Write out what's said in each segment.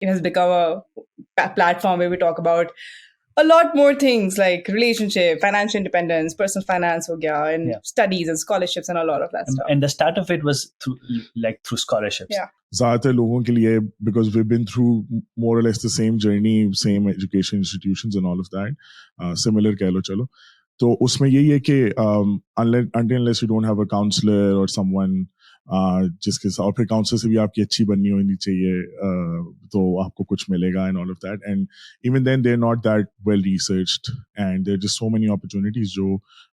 it has become a platform where we talk about a lot more things like relationship, financial independence, personal finance, ho gaya, and studies and scholarships and a lot of that stuff. And the start of it was through scholarships. Yeah. ज़्यादातर लोगों के लिए, because we've been through more or less the same journey, same education institutions and all of that, similar कह लो चलो, तो उसमें यही है कि unless you don't have a counselor or someone जिसके साथ, और फिर काउंसलर से भी आपकी अच्छी बननी होनी चाहिए, तो आपको कुछ मिलेगा and all of that, and even then they're not that well researched and there are just so many opportunities जो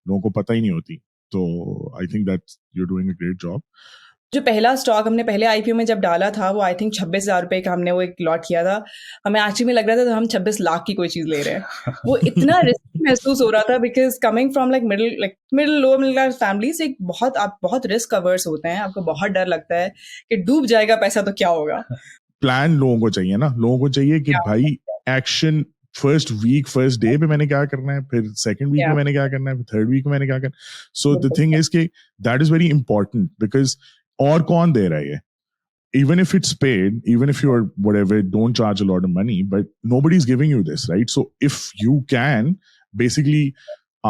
लोगों को पता ही नहीं होती. तो I think that you're doing a great job. जो पहला स्टॉक हमने पहले आईपीओ में जब डाला था वो आई थिंक 26,000 रुपए का हमने वो एक लॉट किया था. हमें एक्चुअली में लग रहा था तो हम 26 लाख की कोई चीज ले रहे हैं. वो इतना रिस्क महसूस हो रहा था because coming from like middle lower middle class families, एक आप बहुत रिस्क अवर्स होते हैं, आपको बहुत डर लगता है कि डूब जाएगा पैसा तो क्या होगा. प्लान लोगों को चाहिए ना, लोगों को चाहिए कि भाई action first week first day पे मैंने क्या करना है, फिर सेकंड वीक में मैंने क्या करना है, फिर थर्ड वीक में मैंने क्या करना है. सो द थिंग इज कि that is very important because और कौन दे रहा है ये, even if it's paid, even if you're whatever, don't charge a lot of money, but nobody's giving you this, right? So if you can, basically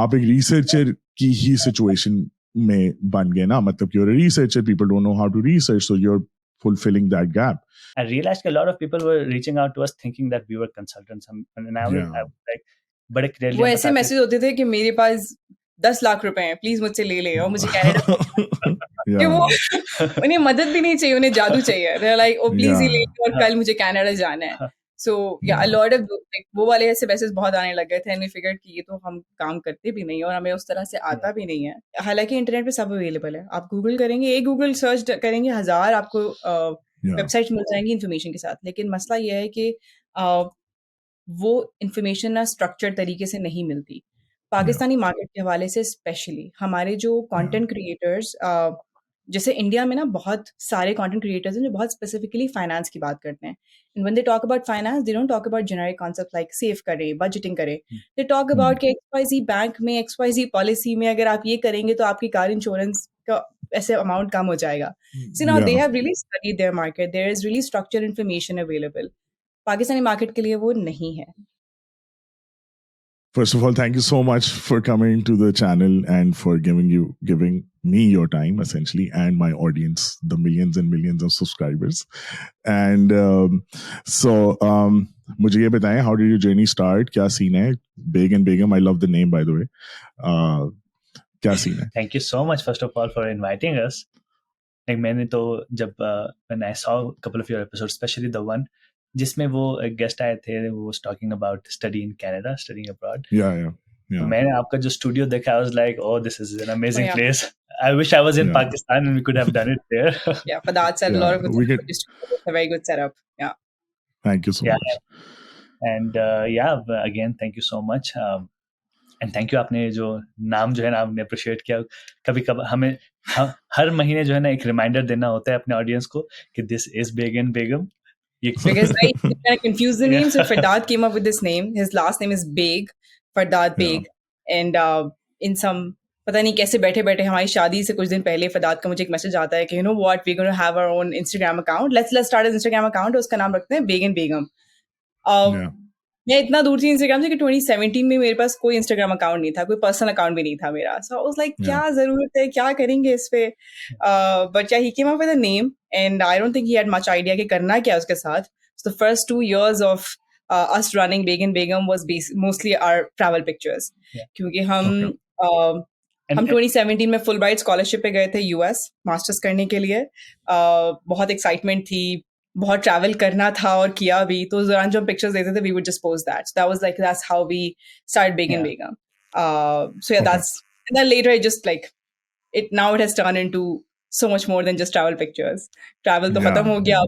आप एक researcher की ही situation में बन गए ना, मतलब you're a researcher, people don't know how to research, so you're fulfilling that gap. I realized a lot of people were reaching out to us thinking that we were consultants, and I was like, बड़े clearly वो ऐसे message होते थे कि मेरे पास 10 लाख रुपए हैं, please मुझसे ले ले और मुझे कनाडा कि वो उन्हें मदद भी नहीं चाहिए, उन्हें जादू चाहिए. They're like, oh please ही ले और कल मुझे कनाडा जाना है. So yeah, a lot of वो वाले ऐसे मैसेज बहुत आने लग गए थे and we figured कि ये तो हम काम करते भी नहीं और हमें उस तरह से आता भी नहीं है. हालांकि इंटरनेट पे सब अवेलेबल है, आप गूगल करेंगे, एक गूगल सर्च करेंगे, 1000 आपको वेबसाइट मिल जाएंगी इन्फॉर्मेशन के साथ. लेकिन मसला ये है कि वो इन्फॉर्मेशन ना स्ट्रक्चर्ड तरीके से नहीं मिलती. पाकिस्तानी मार्केट के हवाले से स्पेशली हमारे जो कंटेंट क्रिएटर्स, जैसे इंडिया में ना बहुत सारे कंटेंट क्रिएटर्स हैं जो बहुत स्पेसिफिकली फाइनेंस की बात करते हैं. And when they talk about finance, they don't talk about generic concept like save करें, बजटिंग करें. दे टॉक अबाउट कि XYZ बैंक में XYZ पॉलिसी में अगर आप ये करेंगे तो आपकी कार इंश्योरेंस का ऐसे अमाउंट कम हो जाएगा. So now they have really studied their market, there is really structured information available. Pakistani market के लिए वो नहीं है. First of all, thank you so much for coming to the channel and for giving me your time, essentially, and my audience, the millions and millions of subscribers. And मुझे ये बताएं, how did your journey start? क्या scene है? Baig and Begum, I love the name, by the way. क्या scene है? Thank you so much, first of all, for inviting us. Like मैंने तो जब when I saw a couple of your episodes, especially the one जिसमें वो एक guest आए थे, वो was talking about study in Canada, studying abroad. Yeah. मैंने आपका जो स्टूडियो देखा, I was like, oh, this is an amazing place. I wish I was in Pakistan and we could have done it there. Yeah, Fardad said a lot of good stuff. It's a very good setup. Yeah. Thank you so much. And again, thank you so much. And thank you, आपने जो नाम जो है ना आपने appreciate किया. कभी हमें हर महीने जो है ना एक रिमाइंडर देना होता है अपने ऑडियंस को कि this is Baig and Begum. Because I kind of confused the name, so Fardad came up with this name. His last name is Baig, Fardad Baig, and in some पता नहीं कैसे बैठे बैठे हमारी शादी से कुछ दिन पहले फरदाद का मुझे एक मैसेज आता है कि you know what, we're going to have our own Instagram account. Let's start an Instagram account. उसका नाम रखते हैं Baig and Begum. मैं इतना दूर थी इंस्टाग्राम से कि 2017 में मेरे पास कोई इंस्टाग्राम अकाउंट नहीं था, कोई पर्सनल अकाउंट भी नहीं था मेरा. सो आई वाज लाइक क्या जरूरत है, क्या करेंगे इस पे. But yeah he came up with a name and I don't think he had much idea कि करना क्या उसके साथ. So the first 2 years of us running Baig and Begum was mostly our travel pictures. क्योंकि हम 2017 में full bright scholarship पे गए थे US मास्टर्स करने के लिए. बहुत एक्साइटमेंट थी, बहुत ट्रैवल करना था और किया भी. तो उस दौरान जो हम पिक्चर्स देते थे, we would just post that. So that's how we started Baig and Begum. And then later now it has turned into so much more than just travel pictures. Travel तो खत्म हो गया,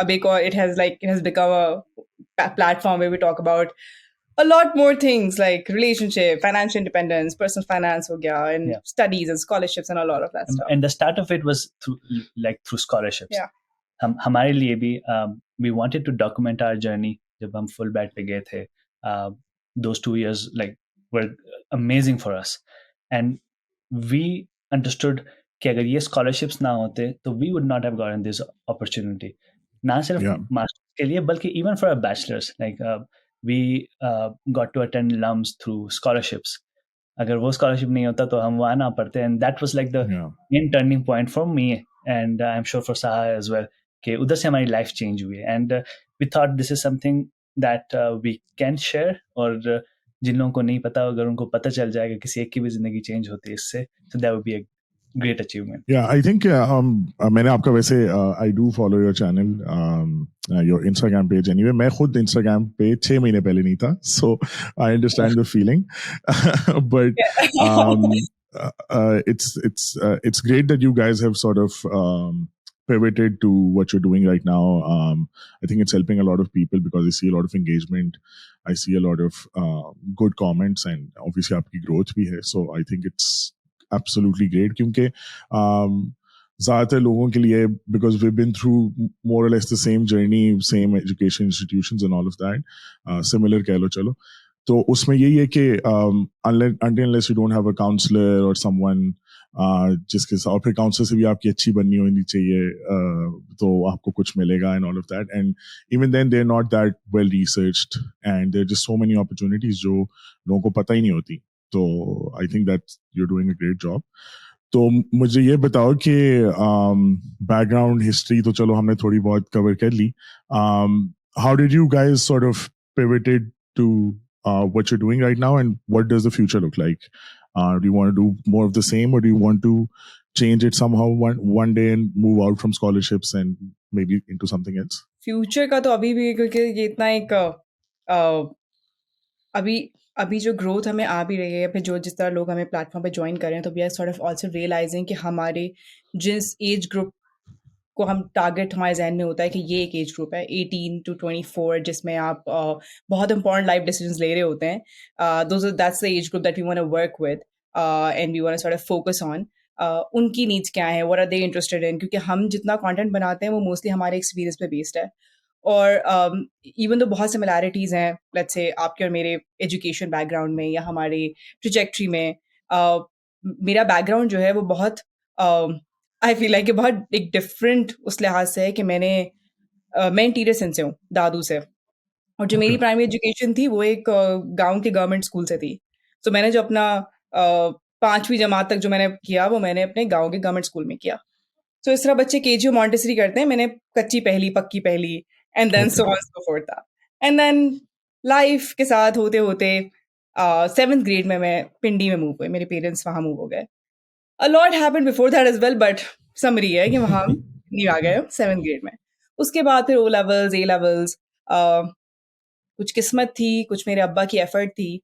अब एक और it has become a platform where we talk about a lot more things like relationship, financial independence, personal finance ho gaya, and studies and scholarships and a lot of that stuff. And the start of it was through scholarships. Yeah. हमारे लिए भी we wanted to document our journey. जब हम full bat पे गए थे, those 2 years were amazing for us, and we understood कि अगर ये scholarships ना होते तो we would not have gotten this opportunity. ना सिर्फ मास्टर्स के लिए, बल्कि even for our bachelors, like we got to attend LUMS through scholarships. अगर वो scholarship नहीं होता तो हम वहाँ ना पढ़ते, and that was like the Yeah. main turning point for me, and I'm sure for Saha as well, कि उधर से हमारी life change हुई है, and we thought this is something that we can share, और जिन लोगों को नहीं पता, अगर उनको पता चल जाएगा किसी एक की भी जिंदगी चेंज होती है इससे, so that would be a great achievement. Yeah, I think मैंने आपका वैसे I do follow your channel, your Instagram page anyway. मैं खुद Instagram पे 6 महीने पहले नहीं था, so I understand the feeling. But it's great that you guys have sort of pivoted to what you're doing right now. I think it's helping a lot of people because I see a lot of engagement. I see a lot of good comments, and obviously आपकी growth भी है. So I think it's absolutely great, क्योंकि ज़्यादातर लोगों के लिए, because we've been through more or less the same journey, same education institutions and all of that, similar कह लो चलो, तो उसमें यही है कि unless you don't have a counselor or someone जिसके साथ, और फिर काउंसलर से भी आपकी अच्छी बननी होनी चाहिए, तो आपको कुछ मिलेगा and all of that, and even then they're not that well researched, and there are just so many opportunities जो लोगों को पता ही नहीं होती. तो I think that you doing a great job. तो मुझे ये बताओ कि बैकग्राउंड हिस्ट्री तो चलो हमने थोड़ी बहुत कवर कर ली. How did you guys sort of pivoted to what you're doing right now, and what does the future look like? Do you want to do more of the same, or do you want to change it somehow one day and move out from scholarships and maybe into something else? Future का तो अभी भी, क्योंकि ये इतना एक अभी अभी जो ग्रोथ हमें आ भी रही है, फिर जो जिस तरह लोग हमें प्लेटफॉर्म पे ज्वाइन कर रहे हैं, तो we are sort of also realising कि हमारे जिस एज ग्रुप को हम टारगेट हमारे जहन में होता है कि ये एक एज ग्रुप है 18 to 24, जिसमें आप बहुत इंपॉर्टेंट लाइफ डिसीजंस ले रहे होते हैं. That's the age group that we want to work with and we want to sort of focus on. उनकी नीड्स क्या हैं, what are they interested in, क्योंकि हम जितना कंटेंट बनाते हैं वो मोस्टली हमारे एक्सपीरियंस पे बेस्ड है. और इवन तो बहुत सिमिलैरिटीज़ हैं, लेट्स से आपके और मेरे एजुकेशन बैकग्राउंड में या हमारे ट्रैजेक्टरी में. मेरा बैकग्राउंड जो है वो बहुत आई फील लाइक कि बहुत एक डिफरेंट उस लिहाज से है कि मैं इंटीरियर सेंस से हूँ, दादू से. और जो मेरी प्राइमरी एजुकेशन थी वो एक गांव के गवर्नमेंट स्कूल से थी. तो मैंने जो अपना 5वीं जमात तक जो मैंने किया वो मैंने अपने गांव के गवर्नमेंट स्कूल में किया. तो इस तरह बच्चे केजी और मॉन्टेसरी करते हैं, मैंने कच्ची पहली पक्की पहली, and then so on so forth था. एंड देन लाइफ के साथ होते होते 7th ग्रेड में मैं पिंडी में मूव हुई, मेरे पेरेंट्स वहाँ मूव हो गए. A lot happened before that as well, but summary है कि वहाँ नहीं आ गए 7th ग्रेड में. उसके बाद फिर ओ लेवल्स, ए लेवल्स, कुछ किस्मत थी, कुछ मेरे अब्बा की एफर्ट थी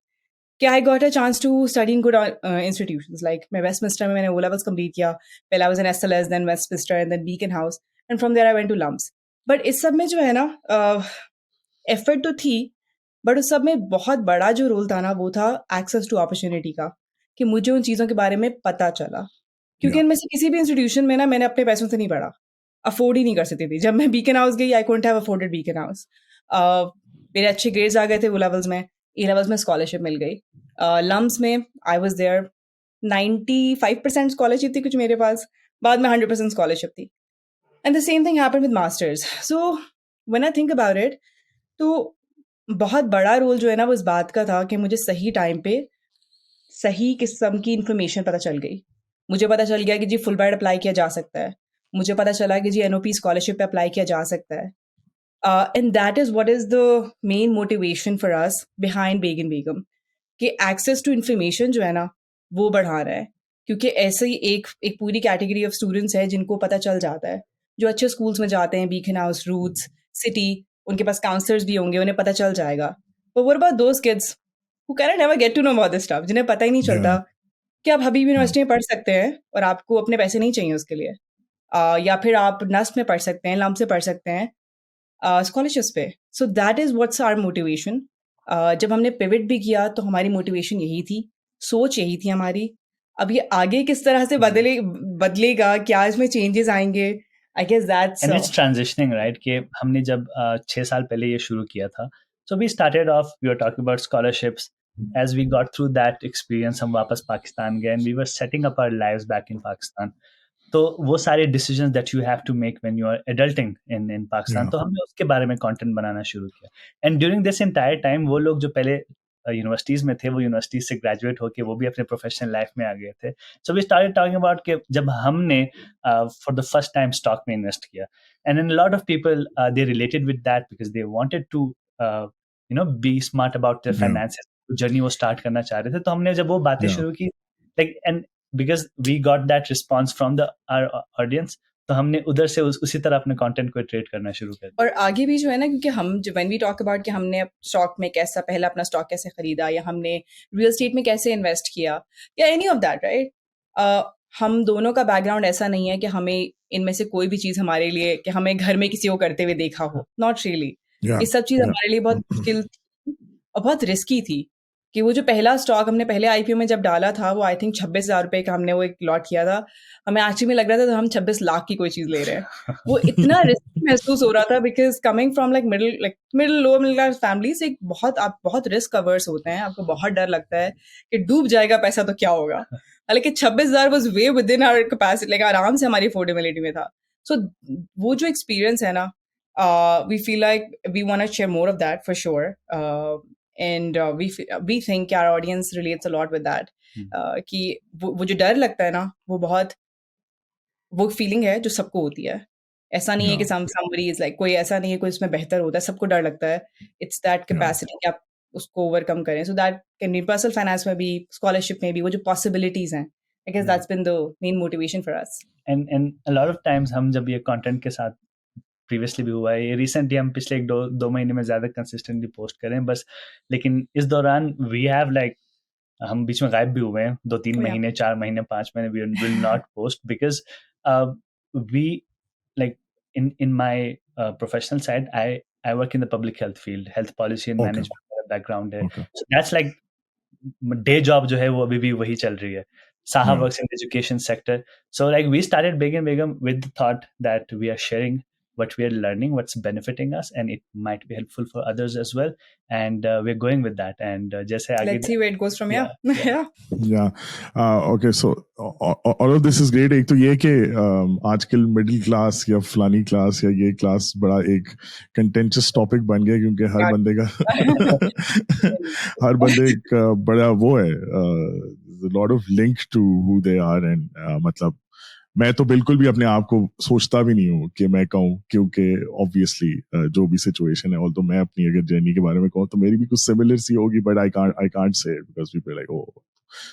कि I got a chance to study in good institutions. Like मैं वेस्टमिंस्टर में मैंने ओ लेवल्स कंप्लीट किया. पहले I was in SLS, then Westminster, and then Beaconhouse, and from there I went to LUMS. But इस सब में जो है ना, एफर्ट तो थी, बट उस सब में बहुत बड़ा जो रोल था ना वो था एक्सेस टू अपॉर्चुनिटी का, कि मुझे उन चीज़ों के बारे में पता चला. क्योंकि इनमें से किसी भी इंस्टीट्यूशन में ना मैंने अपने पैसों से नहीं पढ़ा, अफोर्ड ही नहीं कर सकती थी. जब मैं बीकन हाउस गई, I couldn't have afforded beacon house. मेरे अच्छे ग्रेड्स आ गए थे वो लेवल्स में, ए लेवल्स में स्कॉलरशिप मिल गई. लम्स में आई वाज देयर, 95% स्कॉलरशिप थी कुछ मेरे पास, बाद में 100% स्कॉलरशिप थी. And the same thing happened with masters. So when I think about it, तो बहुत बड़ा रोल जो है ना वो इस बात का था कि मुझे सही टाइम पे सही किस्म की इन्फॉर्मेशन पता चल गई. मुझे पता चल गया कि जी फुल ब्राइट अप्लाई किया जा सकता है. मुझे पता चला कि जी एनओपी स्कॉलरशिप पे अप्लाई किया जा सकता है. And that is what is the main motivation for us behind Baig and Begum, कि एक्सेस टू इन्फॉर्मेशन जो है ना वो बढ़ा रहा है. क्योंकि ऐसे ही एक पूरी कैटेगरी ऑफ स्टूडेंट्स है जिनको पता चल जाता है, जो अच्छे स्कूल्स में जाते हैं, बीकन हाउस, रूट्स, सिटी, उनके पास काउंसलर्स भी होंगे, उन्हें पता चल जाएगा. But what about those kids who can never get to know about this stuff, जिन्हें पता ही नहीं चलता कि आप हबीब यूनिवर्सिटी में पढ़ सकते हैं और आपको अपने पैसे नहीं चाहिए उसके लिए, या फिर आप नस्ट में पढ़ सकते हैं, लम्प से पढ़ सकते हैं स्कॉलरशिप्स पे. So that is what's our motivation. जब हमने पिवट भी किया तो हमारी मोटिवेशन यही थी, सोच यही थी हमारी. अब ये आगे किस तरह से बदलेगा, क्या इसमें चेंजेस आएंगे, I guess that's and it's transitioning, right? कि हमने जब 6 साल पहले ये शुरू किया था, so we started off, we were talking about scholarships. As we got through that experience, हम वापस पाकिस्तान गए, and we were setting up our lives back in Pakistan. तो वो सारे decisions that you have to make when you are adulting in Pakistan, तो हमने उसके बारे में कंटेंट बनाना शुरू किया। And during this entire time वो लोग जो पहले यूनिवर्सिटीज़ में थे, वो यूनिवर्सिटीज़ से ग्रेजुएट होके वो भी अपने प्रोफेशनल लाइफ में आ गए थे। So we started talking about कि जब हमने for the first time stock में इन्वेस्ट किया, and an lot of people they related with that because they wanted to be smart about their finances, journey वो स्टार्ट करना चाह रहे थे। तो हमने जब वो बातें शुरू की, like, and because we got that response from the audience, तो हमने उधर से उसी तरह अपने कंटेंट को ट्रेड करना शुरू कर दिया। और आगे भी जो है ना, क्योंकि हम जो व्हेन वी टॉक अबाउट कि हमने स्टॉक में कैसा पहला अपना स्टॉक कैसे खरीदा, या हमने रियल एस्टेट में कैसे इन्वेस्ट किया, या एनी ऑफ दैट, राइट, हम दोनों का बैकग्राउंड ऐसा नहीं है कि हमें इनमें से कोई भी चीज़ हमारे लिए कि हमें घर में किसी को करते हुए देखा हो, नॉट रियली। ये सब चीज़ हमारे लिए बहुत मुश्किल थी और बहुत रिस्की थी। कि वो जो पहला स्टॉक हमने पहले आईपीओ में जब डाला था, वो आई थिंक 26,000 रुपए का हमने वो एक लॉट किया था। हमें एक्चुअली में लग रहा था तो हम 26 लाख की कोई चीज़ ले रहे हैं। वो इतना रिस्की महसूस हो रहा था because coming from middle lower middle class families, एक आप बहुत रिस्क अवर्स होते हैं, आपको बहुत डर लगता है कि डूब जाएगा पैसा तो क्या होगा? हालाँकि 26,000 was way within our capacity, like आराम से हमारी अफोर्डेबिलिटी में था। सो वो जो एक्सपीरियंस है ना, we feel like we want to share more of that for sure. And we think our audience relates a lot with that. कि वो जो डर लगता है ना, वो फीलिंग है जो सबको होती है। ऐसा नहीं है कि somebody is like, कोई ऐसा नहीं है कोई इसमें बेहतर होता है, सबको डर लगता है। It's that capacity कि आप उसको ओवरकम करें। So that can be personal finance में भी, scholarship में भी, वो जो possibilities हैं, I guess that's been the main motivation for us. And a lot of times हम जब ये कंटेंट के साथ प्रीवियसली भी हुआ है, ये रिसेंटली हम पिछले एक दो महीने में ज़्यादा कंसिस्टेंटली पोस्ट करें बस, लेकिन इस दौरान वी हैव लाइक, हम बीच में गायब भी हुए हैं 2-3 महीने, 4 महीने, 5 महीने, we will not post because we like in my professional side, I work in the public health field, health policy and management मेरा background है, so that's like day job जो है वो अभी भी वही चल रही है. Saha works in the education sector. So like we started Baig and Begum with the thought that we are sharing what we are learning, what's benefiting us, and it might be helpful for others as well. And we're going with that. And just let's see where it goes from here. Okay, so all of this is great. एक तो ये कि आजकल middle class या फलानी class या ये class बड़ा एक कंटेंशियस टॉपिक बन गया, क्योंकि हर बंदे का हर बंदे का बड़ा वो है, lot of link to who they are, and मतलब मैं तो बिल्कुल भी अपने आप को सोचता भी नहीं हूँ कि मैं कहूँ, क्योंकि ऑब्वियसली जो भी सिचुएशन है, और तो मैं अपनी अगर जर्नी के बारे में कहूँ तो मेरी भी कुछ सिमिलर सी होगी, but I can't say it because people like, ओ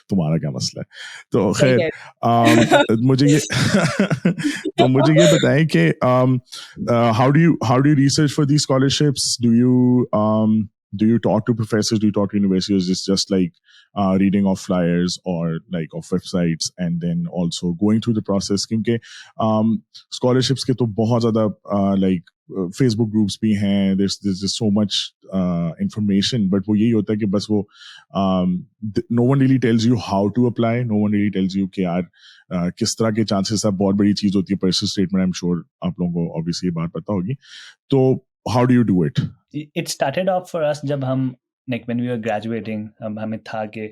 तुम्हारा क्या मसला है। तो खैर मुझे ये बताएं कि how do you research for these scholarships? Do you talk to professors? Do you talk to universities? It's just like reading of flyers or like of websites, and then also going through the process. क्योंकि scholarships के तो बहुत ज़्यादा like Facebook groups भी हैं. There's just so much information, but वो यही होता है कि बस वो no one really tells you how to apply. No one really tells you कि यार किस तरह के chances है. बहुत बड़ी चीज़ होती है personal statement. I'm sure आप लोगों को obviously ये बात पता होगी. तो how do you do it? It started off for us जब हम like when we were graduating, हमें था कि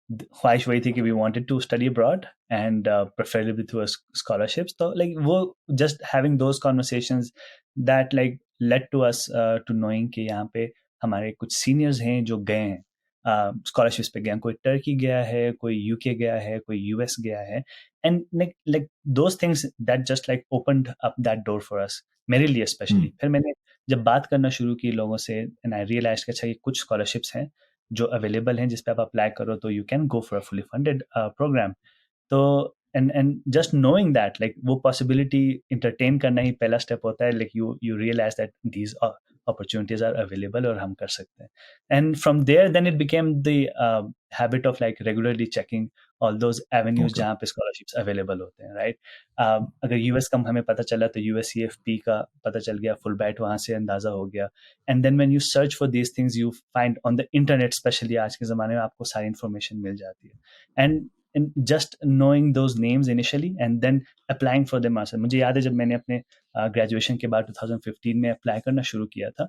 ख्वाहिश वही थी कि we wanted to study abroad and preferably through scholarships. So like वो just having those conversations that like led to us to knowing कि यहाँ पे हमारे कुछ seniors हैं जो गए हैं scholarships पे गए हैं. कोई टर्की गया है, कोई यूके गया है, कोई यूएस गया है, and like those things that just like opened up that door for us, मेरे लिए especially. फिर मैंने जब बात करना शुरू की लोगों से, एंड आई रियलाइज कि अच्छा ये कुछ स्कॉलरशिप्स हैं जो अवेलेबल हैं जिस पे आप अप्लाई करो तो you can go for a fully funded programme. तो and just knowing that like वो पॉसिबिलिटी इंटरटेन करना ही पहला स्टेप होता है. Like you realise that these opportunities are available और हम कर सकते हैं. And from there then it became the habit of like regularly checking all those avenues जहाँ पे scholarships available होते हैं, right? अगर यूएस का हमें पता चला तो यूएससीएफपी का पता चल गया, फुल ब्राइट वहाँ से अंदाज़ा हो गया. And then when you search for these things you find on the internet, especially आज के ज़माने में आपको सारी information मिल जाती है. And just knowing those names initially and then applying for them ourselves. मुझे याद है जब मैंने अपने ग्रेजुएशन के बाद 2015 में अप्लाई करना शुरू किया था,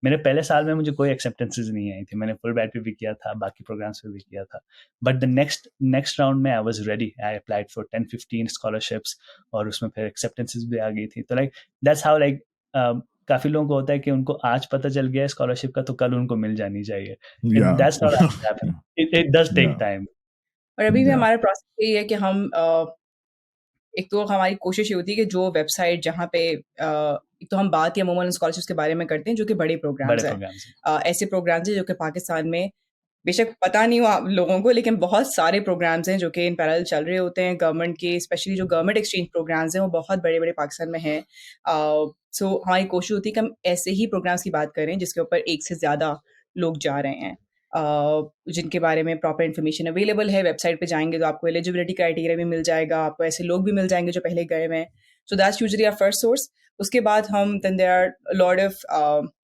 मेरे पहले साल में मुझे कोई एक्सेप्टेंसेज नहीं आई थी, मैंने फुल ब्राइट पे भी किया था, बाकी प्रोग्राम्स पे भी किया था, बट द नेक्स्ट राउंड में I was ready, I applied for 10-15 scholarships और उसमें फिर एक्सेप्टेंसेज भी आ गई थी। तो लाइक दैट्स हाउ, लाइक काफी लोगों को होता है कि उनको आज पता चल गया स्कॉलरशिप का तो कल उनको मिल जानी चाहिए, Yeah. That's not happen, it does take Yeah. Time. और अभी भी Yeah. हमारा प्रोसेस यही है कि हम एक तो हमारी कोशिश ये होती है कि जो वेबसाइट जहाँ पे एक तो हम बात या अमूमन स्कॉलरशिप्स के बारे में करते हैं जो कि बड़े प्रोग्राम्स हैं, ऐसे प्रोग्राम्स हैं जो कि पाकिस्तान में बेशक पता नहीं हो आप लोगों को, लेकिन बहुत सारे प्रोग्राम्स हैं जो कि इन पैरेलल चल रहे होते हैं गवर्नमेंट के, स्पेशली जो गवर्नमेंट एक्सचेंज प्रोग्राम्स हैं वो बहुत बड़े बड़े पाकिस्तान में हैं। सो हमारी कोशिश होती है कि हम ऐसे ही प्रोग्राम्स की बात करें जिसके ऊपर एक से ज़्यादा लोग जा रहे हैं, जिनके बारे में प्रॉपर इन्फॉर्मेशन अवेलेबल है। वेबसाइट पे जाएंगे तो आपको एलिजिबिलिटी क्राइटेरिया भी मिल जाएगा, आपको ऐसे लोग भी मिल जाएंगे जो पहले गए हुए हैं। So that's usually our first source. उसके बाद हम then there are lot of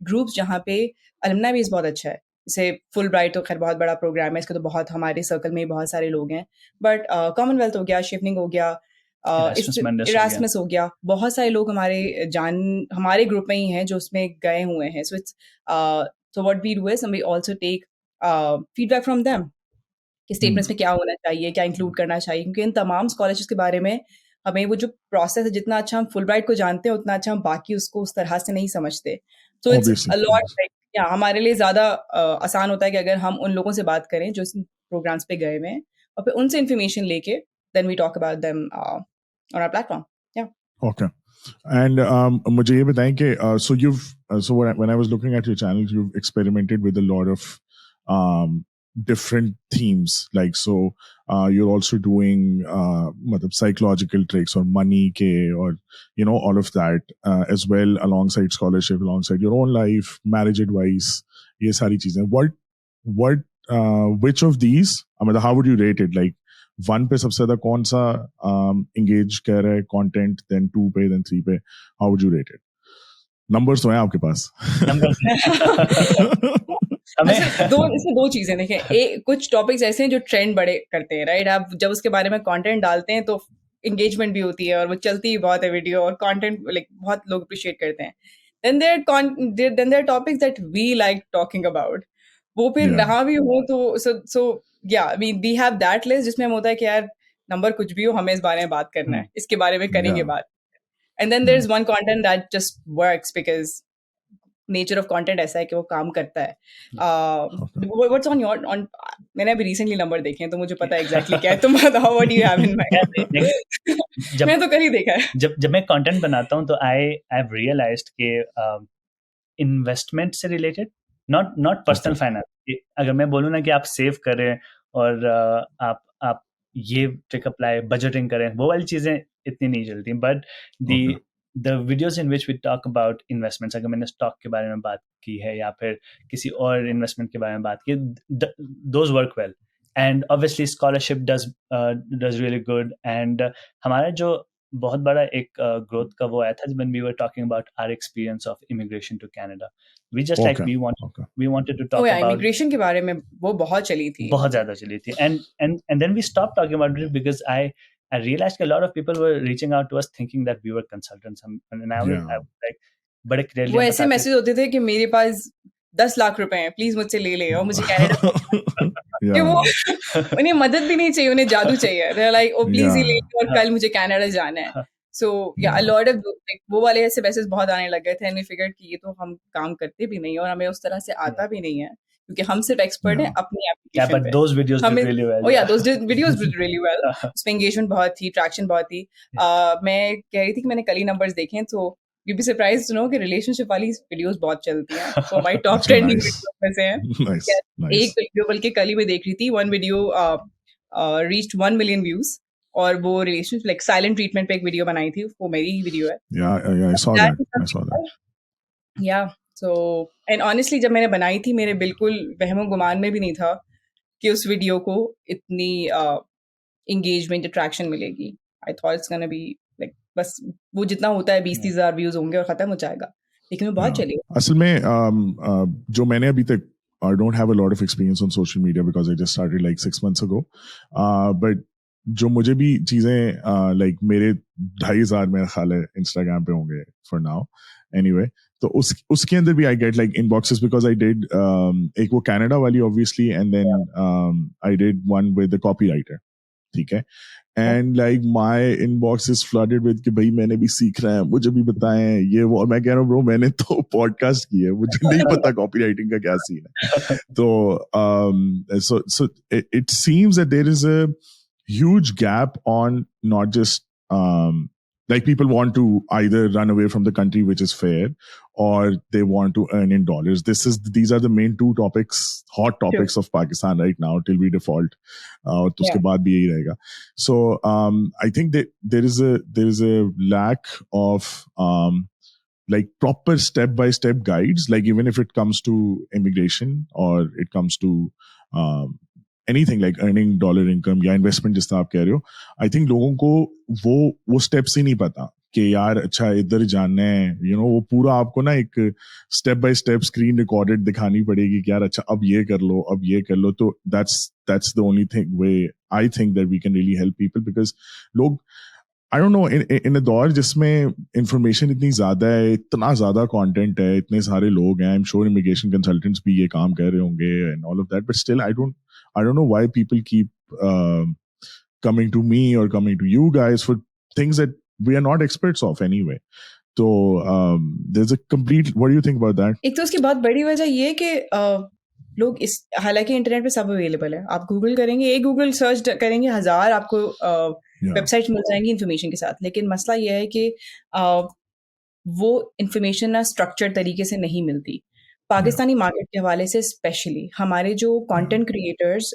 groups जहाँ पे अलुमनाई बेस बहुत अच्छा है। जैसे फुल ब्राइट तो खैर बहुत बड़ा प्रोग्राम है, इसके तो बहुत हमारे सर्कल में बहुत सारे लोग हैं, बट कॉमनवेल्थ हो गया, शिफनिंग हो गया, इरास्मस हो गया, बहुत सारे लोग हमारे ग्रुप में ही हैं जो उसमें गए हुए हैं। So it's so what we do is we also take feedback from them कि स्टेटमेंट्स में क्या होना चाहिए, क्या इंक्लूड करना चाहिए, क्योंकि इन तमाम स्कॉलरशिप्स के बारे में हमें वो जो प्रोसेस है, जितना अच्छा हम फुल ब्राइट को जानते हैं उतना अच्छा हम बाकी उसको उस तरह से नहीं समझते। सो इट्स अ लॉट, या हमारे लिए ज़्यादा आसान होता है कि अगर हम उन लोगों से बात करें जो इस प्रोग्राम्स पे गए हुए हैं और फिर उनसे इन्फॉर्मेशन लेके then we talk about them on our platform. या ओके, एंड मुझे ये बताएं कि so you've so when I was looking at your channel, you've experimented with a lot of different themes, like so you're also doing matlab psychological tricks or money ke, or you know, all of that as well, alongside scholarship, alongside your own life, marriage advice, ye sari cheezein. What which of these, matlab how would you rate it? Like 1 पे सबसे ज्यादा कौन सा engage कर रहा है content, then 2 पे, then 3 पे, how would you rate it? Numbers तो हैं आपके पास। इसमें दो चीजें देखें, कुछ टॉपिक्स ऐसे हैं जो ट्रेंड बड़े करते हैं, राइट? आप जब उसके बारे में कंटेंट डालते हैं तो एंगेजमेंट भी होती है और वो चलती ही बहुत है वीडियो, और कंटेंट लाइक बहुत लोग अप्रिशिएट करते हैं। Then there are topics that we like talking about, वो फिर ना भी हो तो सो या वी हैव दैट लिस्ट जिसमें हम होता है कि यार नंबर कुछ भी हो, हमें इस बारे में बात करना है, इसके बारे में करेंगे बात। And then there is one content that just works because nature of content ऐसा है कि वो काम करता है। व्हाट्स ऑन योर ऑन मैंने अभी रिसेंटली नंबर देखे हैं तो मुझे पता है एग्जैक्टली क्या है। तुम बताओ what you have in mind. मैं तो कर ही देखा है। जब मैं कंटेंट बनाता हूँ तो आई हैव रियलाइज्ड कि इन्वेस्टमेंट से रिलेटेड, नॉट पर्सनल फाइनेंस। अगर मैं बोलूँ ना कि आप सेव करें और आप ये ट्रिक अप्लाई, बजटिंग करें, वो वाली चीज़ें इतनी नहीं चलती, but the videos in which we talk about investments, अगर मैंने स्टॉक के बारे में बात की है या फिर किसी और इन्वेस्टमेंट के बारे में बात की, those work well, and obviously scholarship does really good. And हमारा जो बहुत बड़ा एक ग्रोथ का वो आया था when we were talking about our experience of immigration to Canada. We just we wanted to talk about immigration के बारे में वो बहुत चली थी, बहुत ज़्यादा चली थी, and then we stopped talking about it because I realized that a lot of people were reaching out to us thinking that we were consultants, and I was like बड़े clearly वो ऐसे मैसेज होते थे कि मेरे पास 10 लाख रुपए हैं, please मुझसे ले ले और मुझे कनाडा वो उन्हें मदद भी नहीं चाहिए, उन्हें जादू चाहिए। They're like, oh please ही ले और कल मुझे कनाडा जाना है। So yeah, a lot of वो वाले ऐसे मैसेज बहुत आने लग गए थे, and we figured कि ये तो हम काम करते भी नहीं और हमें उस तरह से आता भी नहीं है, क्योंकि हम सिर्फ एक्सपर्ट हैं अपनी एप्लीकेशन पे। But those videos did really well. Oh yeah, those videos did really well. उसमें engagement बहुत थी, ट्रैक्शन बहुत थी। मैं कह रही थी कि मैंने कल ही नंबर्स देखे हैं, तो you'd be surprised to know कि रिलेशनशिप वाली वीडियोस बहुत चलती हैं, तो हमारी टॉप ट्रेंडिंग वीडियोस में से हैं। एक वीडियो बल्कि कल ही मैं देख रही थी, one video reached 1 million views, और वो रिलेशनशिप लाइक साइलेंट ट्रीटमेंट पे एक वीडियो बनाई थी, वो मेरी ही वीडियो है। I saw that. Yeah, so and honestly जब मैंने बनाई थी मेरे बिल्कुल वहमो गुमान में भी नहीं था कि उस वीडियो को इतनी engagement अट्रैक्शन मिलेगी। I thought it's gonna be like बस वो जितना होता है 20-30 हज़ार व्यूज होंगे और खत्म हो जाएगा, लेकिन वो बहुत चली। असल में जो मैंने अभी तक, I don't have a lot of experience on social media because I just started like 6 months ago, but जो मुझे भी चीज़ें like मेरे 2,500 मेरा ख्याल है इंस्टाग्राम पे होंगे for now anyway, तो उसके अंदर भी I get like inboxes because I did एक वो कनाडा वाली obviously and then I did one with the copywriter, ठीक है, and like my inbox is flooded with कि भाई मैंने भी सीखना है, मुझे भी बताएं ये वो, और मैं कह रहा हूँ ब्रो मैंने तो पॉडकास्ट की है, मुझे नहीं पता कॉपीराइटिंग का क्या सीन है. तो so it seems that there is a huge gap on not just like people want to either run away from the country, which is fair, or they want to earn in dollars. These are the main two hot topics of Pakistan right now till we default. और तो उसके बाद भी यही रहेगा. So I think that there is a lack of like proper step by step guides, like even if it comes to immigration or it comes to anything like earning dollar income या investment जिस तरह आप कह रहे हो, I think लोगों को वो steps ही नहीं पता कि यार अच्छा इधर जाना है, वो पूरा आपको ना एक step by step screen recorded दिखानी पड़ेगी कि यार अच्छा अब ये कर लो, अब ये कर लो. तो that's the only thing way I think that we can really help people, because लोग I don't know, in a दौर जिसमें information इतनी ज़्यादा है, इतना ज़्यादा content है, इतने सारे लोग हैं, I'm sure immigration consultants भी ये काम कर रहे होंगे and all of that, but still I don't know why people keep coming to me or coming to you guys for things that we are not experts of anyway. So there's a complete, what do you think about that? एक तो उसकी बहुत बड़ी वजह ये है कि लोग हालांकि इंटरनेट पे सब अवेलेबल है, आप गूगल करेंगे, एक गूगल सर्च करेंगे 1000 आपको वेबसाइट मिल जाएंगी इन्फॉर्मेशन के साथ, लेकिन मसला ये है कि वो इन्फॉर्मेशन ना स्ट्रक्चर्ड तरीके से नहीं मिलती. पाकिस्तानी मार्केट के हवाले से स्पेशली हमारे जो कंटेंट क्रिएटर्स,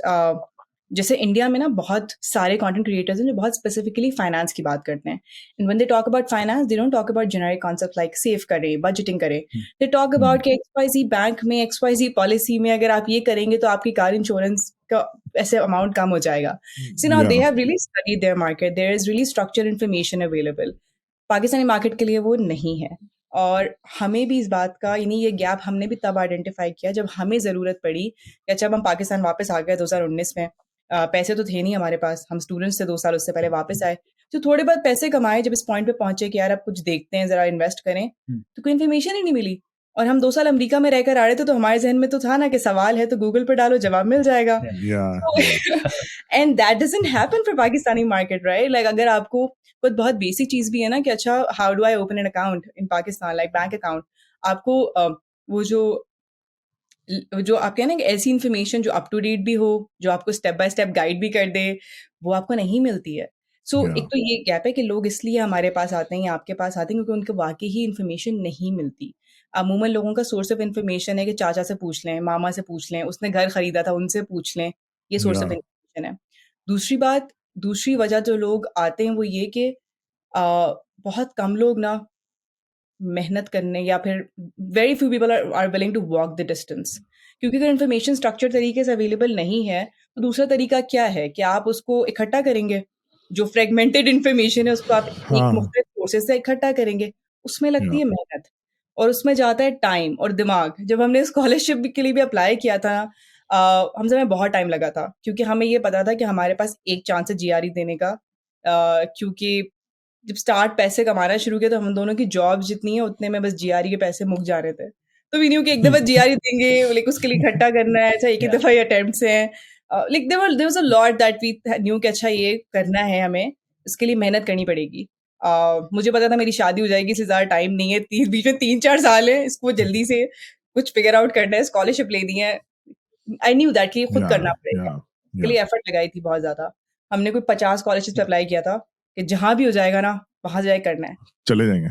जैसे इंडिया में ना बहुत सारे कंटेंट क्रिएटर्स हैं जो बहुत स्पेसिफिकली फाइनेंस की बात करते हैं. And when they talk about finance, they don't talk about generic concept like save करें, बजटिंग करें. दे टॉक अबाउट कि XYZ बैंक में XYZ पॉलिसी में अगर आप ये करेंगे तो आपकी कार इंश्योरेंस का ऐसे अमाउंट कम हो जाएगा. So now they have really studied their market, there is really structured information available. Pakistani market के लिए वो नहीं है, और हमें भी इस बात का, यानी ये गैप हमने भी तब आइडेंटिफाई किया जब हमें ज़रूरत पड़ी कि जब हम पाकिस्तान वापस आ गए 2019 में. पैसे तो थे नहीं हमारे पास, हम स्टूडेंट्स थे 2 साल उससे पहले वापस आए, तो थोड़े बहुत पैसे कमाए. जब इस पॉइंट पे पहुंचे कि यार अब कुछ देखते हैं, ज़रा इन्वेस्ट करें, तो कोई इन्फॉर्मेशन ही नहीं मिली. और हम 2 साल अमेरिका में रहकर आ रहे थे, तो हमारे जहन में तो था ना कि सवाल है तो गूगल पे डालो, जवाब मिल जाएगा. And that doesn't happen for Pakistani market, right? Like अगर आपको कुछ बहुत बेसिक चीज़ भी है ना कि अच्छा how do I open an account in Pakistan, like bank account, आपको वो जो आप कहें ना कि ऐसी इन्फॉर्मेशन जो अप टू डेट भी हो, जो आपको स्टेप बाय स्टेप गाइड भी कर दे, वो आपको नहीं मिलती है. सो एक तो ये गैप है कि लोग इसलिए हमारे पास आते हैं या आपके पास आते हैं क्योंकि उनको वाकई ही इन्फॉर्मेशन नहीं मिलती. अमूमन लोगों का सोर्स ऑफ इन्फॉर्मेशन है कि चाचा से पूछ लें, मामा से पूछ लें, उसने घर खरीदा था उनसे पूछ लें, ये सोर्स ऑफ इन्फॉर्मेशन है. दूसरी वजह जो लोग आते हैं वो ये कि बहुत कम लोग ना मेहनत करने, या फिर very few people are willing to walk the distance. क्योंकि अगर इन्फॉर्मेशन स्ट्रक्चर तरीके से अवेलेबल नहीं है, तो दूसरा तरीका क्या है कि आप उसको इकट्ठा करेंगे, जो फ्रेगमेंटेड इन्फॉर्मेशन है उसको आप एक मुख्तलिफ सोर्सेज से इकट्ठा करेंगे. उसमें लगती है मेहनत और उसमें जाता है टाइम और दिमाग. जब हमने स्कॉलरशिप के लिए भी अप्लाई किया था, हम सब में बहुत टाइम लगा था, क्योंकि हमें ये पता था कि हमारे पास एक चांस है GRE देने का. क्योंकि जब स्टार्ट पैसे कमाना शुरू किया तो हम दोनों की जॉब जितनी है उतने में बस GRE के पैसे मुक जा रहे थे. तो वी न्यू कि एक दफा GRE देंगे, लाइक उसके लिए इकट्ठा करना है, अच्छा एक ही दफा ही अटेम्प्ट्स हैं. Like there was a lot that we knew कि अच्छा ये करना है, हमें इसके लिए मेहनत करनी पड़ेगी. मुझे पता था मेरी शादी हो जाएगी, इससे ज़्यादा टाइम नहीं है, बीच में 3-4 साल है, इसको जल्दी से कुछ फिगर आउट करना है, स्कॉलरशिप लेनी है. आई न्यू दैट कि खुद करना पड़ेगा. इसके लिए एफर्ट लगाई थी बहुत ज़्यादा. हमने कोई 50 स्कॉलरशिप पे अप्लाई किया था कि जहाँ भी हो जाएगा ना वहाँ जाए करना है, चले जाएंगे.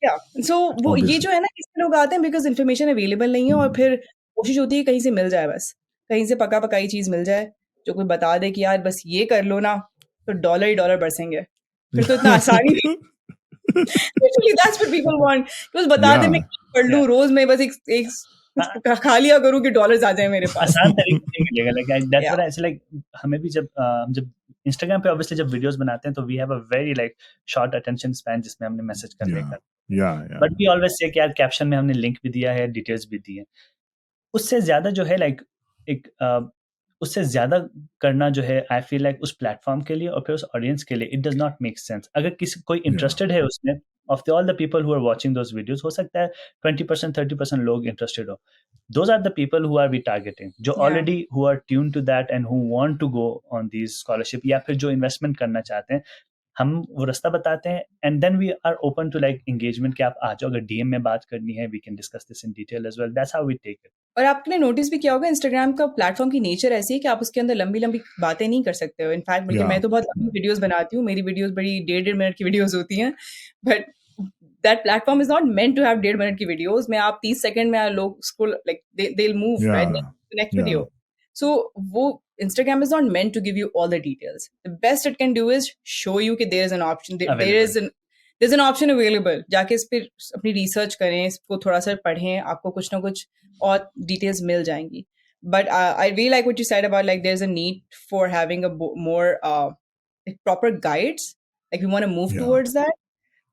या सो वो ये जो है ना, इसमें लोग आते हैं बिकॉज इन्फॉर्मेशन अवेलेबल नहीं है, और फिर कोशिश होती है कहीं से मिल जाए, बस कहीं से पका पकाई चीज़ मिल जाए जो कोई बता दे कि यार बस ये कर लो ना तो डॉलर ही डॉलर बरसेंगे. फिर तो इतना आसानी नहीं. Literally, that's what people want. बस बता दे मैं पढ़ लूँ रोज, मैं बस एक कुछ खा लिया करूँ कि डॉलर्स आ जाए मेरे पास. आसान तरीके से मिलेगा. लाइक दैट्स व्हाट आई से, लाइक हमें भी जब इंस्टाग्राम पे ऑब्वियसली जब वीडियोस बनाते हैं तो we have a very like short attention span जिसमें हमने मैसेज करने का. बट वी ऑलवेज से कि यार कैप्शन में हमने लिंक भी दिया है, डिटेल्स भी दी है. उससे ज्यादा जो है लाइक एक उससे ज्यादा करना जो है आई फील लाइक उस प्लेटफॉर्म के लिए और फिर उस ऑडियंस के लिए it does not make sense. अगर कोई इंटरेस्टेड है उसमें of all the people who are watching those videos, हो सकता है 20% 30% लोग interested हो. Those are the people who are we targeting, जो already who are tuned to that and who want to go on these scholarship, या फिर जो investment करना चाहते हैं. हम वो रास्ता बताते हैं and then we are open to like engagement कि आप आ जाओ, अगर DM में बात करनी है we can discuss this in detail as well. That's how we take it. और आपने नोटिस भी किया होगा इंस्टाग्राम का प्लेटफॉर्म की नेचर ऐसी है कि आप उसके अंदर लंबी लंबी बातें नहीं कर सकते हो. इनफैक्ट बल्कि मैं तो बहुत लंबी वीडियोस बनाती हूँ, मेरी वीडियोस बड़ी 1.5 मिनट की वीडियोस होती हैं, but that platform is not meant to have 1.5 minute की वीडियोस में आप 30 सेकंड में लोग उसको like they will move right next video. So वो Instagram is not meant to give you all the details. The best it can do is show you कि there is an option, there's an option available. जाके इस पर अपनी research करें, इसको थोड़ा सा पढ़ें, आपको कुछ ना कुछ और डिटेल्स मिल जाएंगी. But I really like what you said about like there's a need for having a more like proper guides. Like we want to move towards that.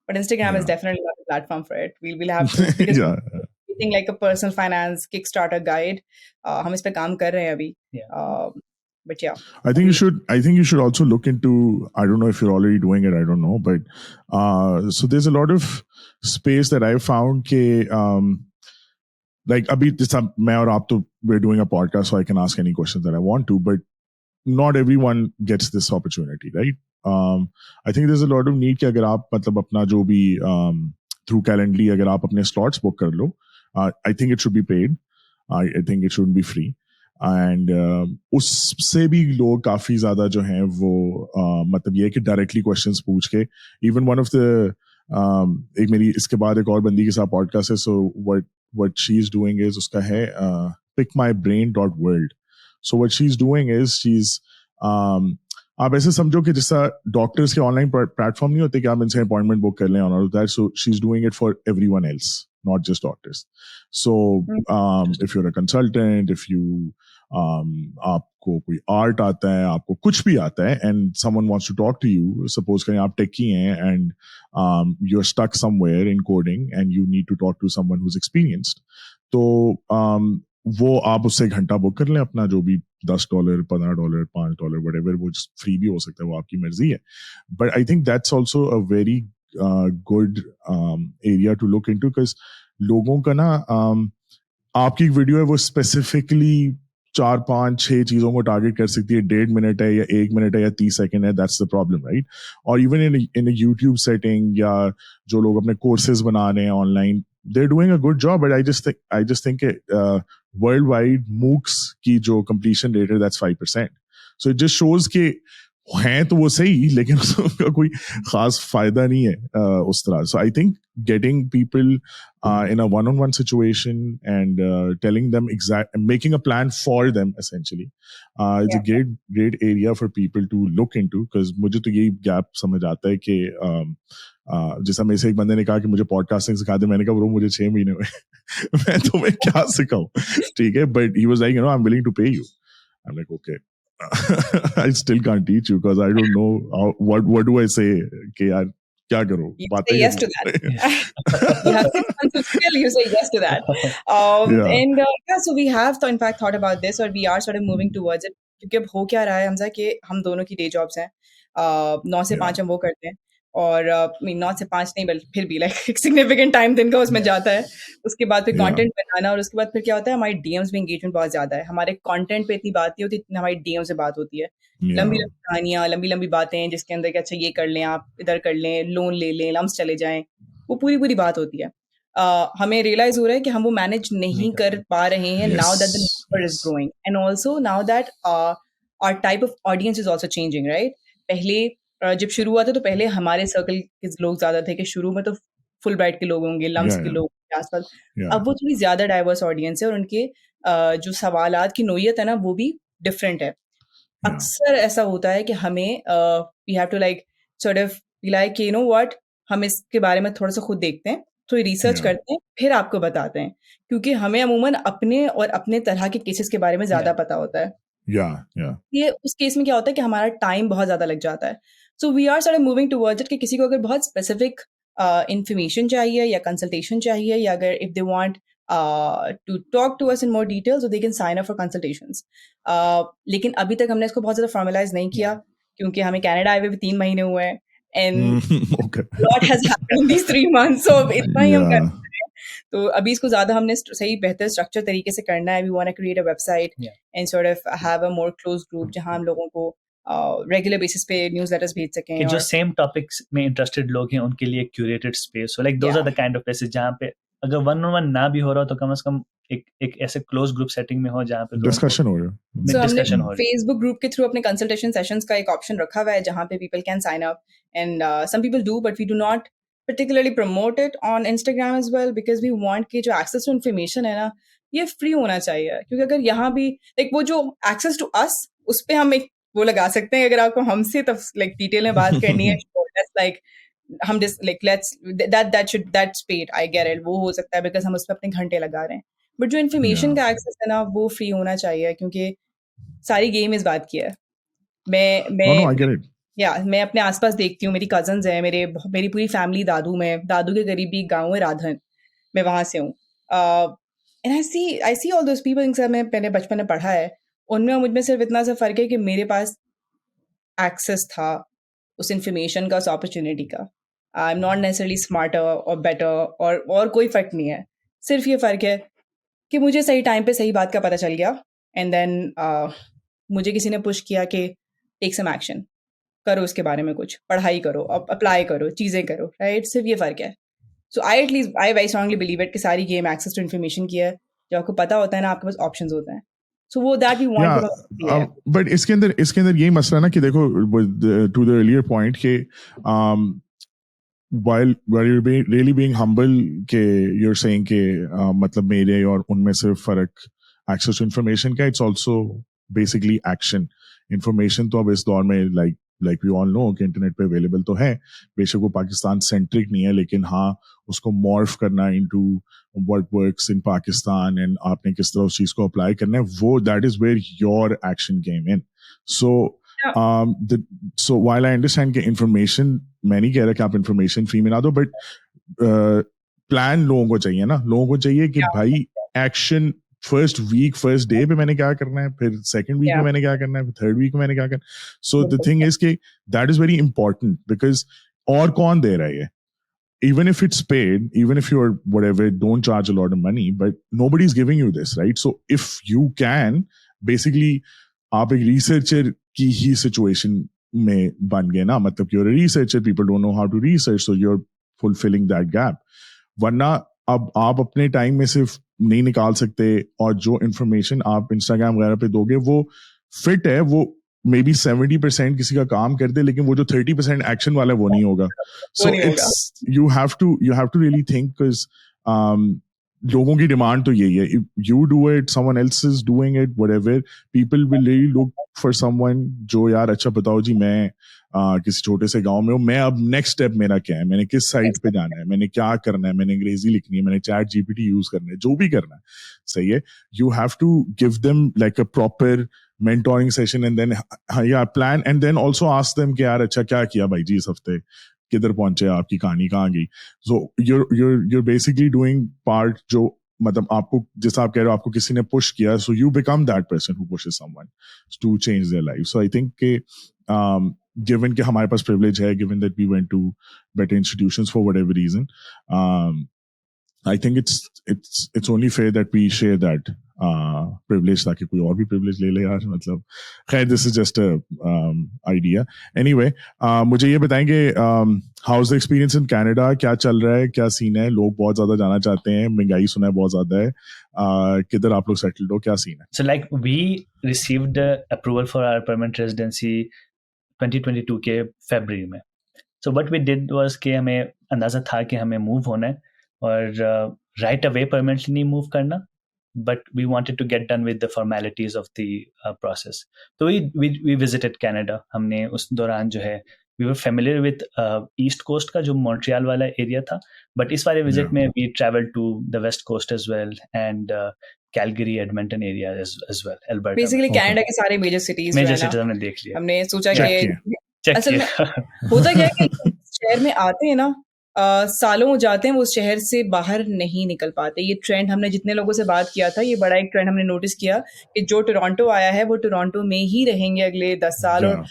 But Instagram is definitely not the platform for it. We'll have to because anything like a personal finance Kickstarter guide. हम इस पे काम कर रहे हैं अभी. But yeah, I think you should also look into, I don't know if you're already doing it, I don't know, but so there's a lot of space that I found ke like abhi main aur aap to we're doing a podcast, so I can ask any questions that I want to, but not everyone gets this opportunity, right? I think there's a lot of need कि अगर आप मतलब अपना जो भी through Calendly अगर आप अपने slots book कर लो, I think it should be paid. I think it shouldn't be free. And उससे भी लोग काफी ज्यादा जो हैं वो मतलब ये कि डायरेक्टली क्वेश्चंस पूछ के, इवन वन ऑफ द एक मेरी इसके बाद एक और बंदी के साथ पॉडकास्ट है, so what she is doing is उसका है pickmybrain.world. So what she is doing is she is आप ऐसे समझो कि जैसा डॉक्टर्स के ऑनलाइन प्लेटफॉर्म नहीं होते कि आप इनसे अपॉइंटमेंट बुक कर लें on all that, so she is doing it for everyone else, not just doctors. So if you're a consultant, if you आपको कोई आर्ट आता है, आपको कुछ भी आता है, and someone wants to talk to you, suppose कहीं आप टेकी हैं and you're stuck somewhere in coding and you need to talk to someone who's experienced, तो वो आप उससे घंटा बुक कर लें अपना, जो भी $10, $15, $5, whatever, वो फ्री भी हो सकता है, वो आपकी मर्जी है. But I think that's also a very good area to look into, because लोगों का ना आपकी एक वीडियो है वो स्पेसिफिकली 4-5-6 चीजों को टारगेट कर सकती है, 1.5 मिनट है या 1 मिनट है या 30 सेकंड है, दैट्स द प्रॉब्लम, राइट? और इवन इन यूट्यूब सेटिंग या जो लोग अपने कोर्सेज बना रहे हैं online, they're doing a good job, but I just think worldwide MOOCs की जो completion rate है, that's 5%. So it just shows कि हैं तो वो सही, लेकिन उसका कोई खास फायदा नहीं है उस तरह. So I think getting people in a one-on-one situation and telling them making a plan for them essentially is a great area for people to look into, because मुझे तो यही गैप समझ आता है कि जैसा मेरे से एक बंदे ने कहा कि मुझे पॉडकास्टिंग सिखा दे, मैंने कहा ब्रो मुझे 6 महीने हुए मैं तुम्हें क्या सिखाऊं, ठीक है, but he was like I'm willing to pay you. I'm like okay. I still can't teach you because I don't know what do I say कि यार क्या करो, बातें say yes to that. You have 6 months of skill, you say yes to that. And so we have in fact thought about this, or we are sort of moving towards it, क्योंकि अब हो क्या रहा है हमजा कि हम दोनों की डे जॉब्स हैं, 9 से 5 हम वो करते हैं, और 9 से 5 नहीं, बल्कि फिर भी लाइक एक सिग्निफिकेंट टाइम दिन का उसमें जाता है. उसके बाद फिर कंटेंट बनाना, और उसके बाद फिर क्या होता है, हमारी डीएम्स में एंगेजमेंट बहुत ज्यादा है. हमारे कंटेंट पे इतनी बात नहीं होती जितनी हमारी डीएम से बात होती है. लंबी लंबी कहानियां, लंबी लंबी बातें जिसके अंदर कि अच्छा ये कर लें, आप इधर कर लें, लोन ले लें, लम्स चले जाएं, वो पूरी पूरी बात होती है. हमें रियलाइज हो रहा है कि हम वो मैनेज नहीं कर पा रहे हैं now that the number is growing, and also now that our type of audience is also changing, right? पहले जब शुरू हुआ था तो पहले हमारे सर्कल के लोग ज्यादा थे, कि शुरू में तो फुल ब्राइट के लोग होंगे, लम्स के लोग आसपास. अब वो थोड़ी ज्यादा डाइवर्स ऑडियंस है, और उनके जो सवालात की नोयत है ना वो भी डिफरेंट है. अक्सर ऐसा होता है कि हमें we have to like sort of be like you know what, हम इसके बारे में थोड़ा सा खुद देखते हैं, थोड़ी रिसर्च करते हैं, फिर आपको बताते हैं, क्योंकि हमें अमूमन अपने और अपने तरह के केसेस के बारे में ज्यादा पता होता है. ये उस केस में क्या होता है कि हमारा टाइम बहुत ज्यादा लग जाता है. So we are sort of moving towards it कि किसी को अगर बहुत स्पेसिफिक इंफॉर्मेशन चाहिए या कंसल्टेशन चाहिए, या अगर if they want to talk to us in more detail, so they can sign up for consultations. लेकिन अभी तक हमने इसको बहुत ज़्यादा फॉर्मलाइज नहीं किया, क्योंकि हमें कनाडा आए हुए भी 3 महीने हुए हैं, and Okay. lot has happened in these 3 months, so अब इतना ही हम कर Yeah. सकते हैं. तो अभी इसको ज़्यादा हमने सही बेहतर स्ट्रक्चर तरीके से करना है. We want to create a website and sort of have a more close group जहाँ हम लोगों को रेगुलर बेसिस पे न्यूज़लेटर्स भेज सकें कि जो और सेम टॉपिक्स में इंटरेस्टेड लोग हैं उनके लिए क्यूरेटेड स्पेस हो, like those are the kind of places जहाँ पे अगर वन ऑन वन ना भी हो रहा हो तो कम से कम एक ऐसे क्लोज ग्रुप सेटिंग में हो जहाँ पे डिस्कशन हो रहा है. So हमने डिस्कशन हो रही है. Facebook ग्रुप के थ्रू अपने कंसल्टेशन सेशंस का एक ऑप्शन रखा हुआ है जहाँ पे people can sign up and some people do but we do not particularly promote it on Instagram as well because we want कि जो access to information है ना ये free होना चाहिए क्योंकि अगर यहाँ भी like वो जो access to us उस पे हम एक वो लगा सकते हैं अगर आपको हमसे तब like डिटेल में बात करनी है that's like हम just like let's that's paid I get it वो हो सकता है because हम उस पे अपने घंटे लगा रहे हैं बट जो इन्फॉर्मेशन का एक्सेस है ना वो फ्री होना चाहिए क्योंकि सारी गेम इस बात की है. No, I get it. मैं अपने आसपास देखती हूँ, मेरी कजन्स हैं, मेरी पूरी फैमिली दादू के करीब भी गाँव है राधन, मैं वहाँ से हूँ. And I see all those people जिनसे मैं पहले बचपन में पढ़ा है, उनमें और मुझ में सिर्फ इतना सा फ़र्क है कि मेरे पास एक्सेस था उस इन्फॉर्मेशन का, उस अपॉर्चुनिटी का. I am not necessarily smarter और बेटर और कोई फ़र्क नहीं है. सिर्फ ये फ़र्क है कि मुझे सही टाइम पे सही बात का पता चल गया एंड देन मुझे किसी ने पुश किया कि टेक सम एक्शन, करो इसके बारे में कुछ, पढ़ाई करो, अप्लाई करो, चीज़ें करो, राइट? सिर्फ ये फ़र्क है. So I very strongly believe it कि सारी गेम एक्सेस टू इन्फॉर्मेशन की है. जब आपको पता होता है ना, आपके पास ऑप्शंस होते हैं. सो वो that we want to but इसके अंदर यही मसला ना कि देखो टू द अर्लियर पॉइंट के while you're really being humble के you're saying के मतलब मेरे और उनमें सिर्फ फर्क access to information का, it's also basically action. Information तो अब इस दौर में like we all know कि इंटरनेट पे अवेलेबल तो है, बेशक वो पाकिस्तान सेंट्रिक नहीं है, लेकिन हाँ उसको मॉर्फ करना into what works in Pakistan and आपने किस तरह उस चीज को अप्लाई करना है, वो that is where your action came in. So so while I understand कि information मैं नहीं कह रहा कि आप information free में ना दो, but plan लोगों को चाहिए ना, लोगों को चाहिए कि भाई action first week first day पे मैंने क्या करना है, फिर सेकंड वीक में मैंने क्या करना है, फिर थर्ड वीक में मैंने क्या करना है. सो द थिंग इज कि that is very important because और कौन दे रहा है ये, even if it's paid, even if you're whatever, don't charge a lot of money, but nobody's giving you this, right? So if you can basically आप एक researcher की ही situation में बन गए ना, मतलब you're a researcher, people don't know how to research, so you're fulfilling that gap. वरना अब आप अपने टाइम में सिर्फ नहीं निकाल सकते, और जो इंफॉर्मेशन आप इंस्टाग्राम वगैरह पे दोगे वो फिट है, वो मे बी 70% किसी का काम कर दे, लेकिन वो जो 30% एक्शन वाला है वो नहीं होगा. So it's you have to really think, because लोगों की डिमांड तो यही है, if you do it, someone else is doing it, whatever, people will really look for someone जो यार अच्छा बताओ जी मैं किसी छोटे से गांव में हूँ, मैं अब नेक्स्ट स्टेप मेरा क्या है, मैंने किस साइट पे जाना है, मैंने क्या करना है, मैंने अंग्रेजी लिखनी है, मैंने चैट जीपीटी यूज करना है, जो भी करना है, सही है. You have to give them like a proper mentoring session and then plan and then also ask them कि यार अच्छा क्या किया भाई जी इस हफ्ते, किधर पहुंचे, आपकी कहानी कहाँ गई. So you're basically doing part जो मतलब आपको, जैसा आप कह रहे हो, आपको किसी ने पुश किया, so you become that person who pushes someone to change their life. So I think कि given कि हमारे पास privilege है, given that we went to better institutions for whatever reason, I think it's only fair that we share that privilege, ताकि कोई और भी privilege ले ले यार, मतलब खैर this is just a idea. Anyway, मुझे ये बताएंगे how's the experience in Canada, क्या चल रहा है, क्या सीन है, लोग बहुत ज्यादा जाना चाहते हैं, महंगाई सुना है बहुत ज्यादा है, किधर आप लोग सेटल्ड हो, क्या सीन है? So like we received approval for our permanent residency 2022 के February में. So what we did was कि हमें अंदाजा था कि हमें मूव होना है, और right away permanently नहीं मूव करना, but we wanted to get done with the formalities of the process. So we visited Canada. हमने उस दौरान जो है we were familiar with East Coast का जो Montreal वाला एरिया था, but इस वाले विजिट में we traveled to the West Coast as well, and Calgary, Edmonton area as well, Alberta. Basically Canada के सारे major cities हमने देख लिया, हमने सोचा कि असल में होता क्या है कि शहर में आते हैं ना, सालों हो जाते हैं वो शहर से बाहर नहीं निकल पाते. ये ट्रेंड हमने जितने लोगों से बात किया था, ये बड़ा एक ट्रेंड हमने नोटिस किया कि जो टोरंटो आया है वो टोरंटो में ही रहेंगे अगले 10 साल, और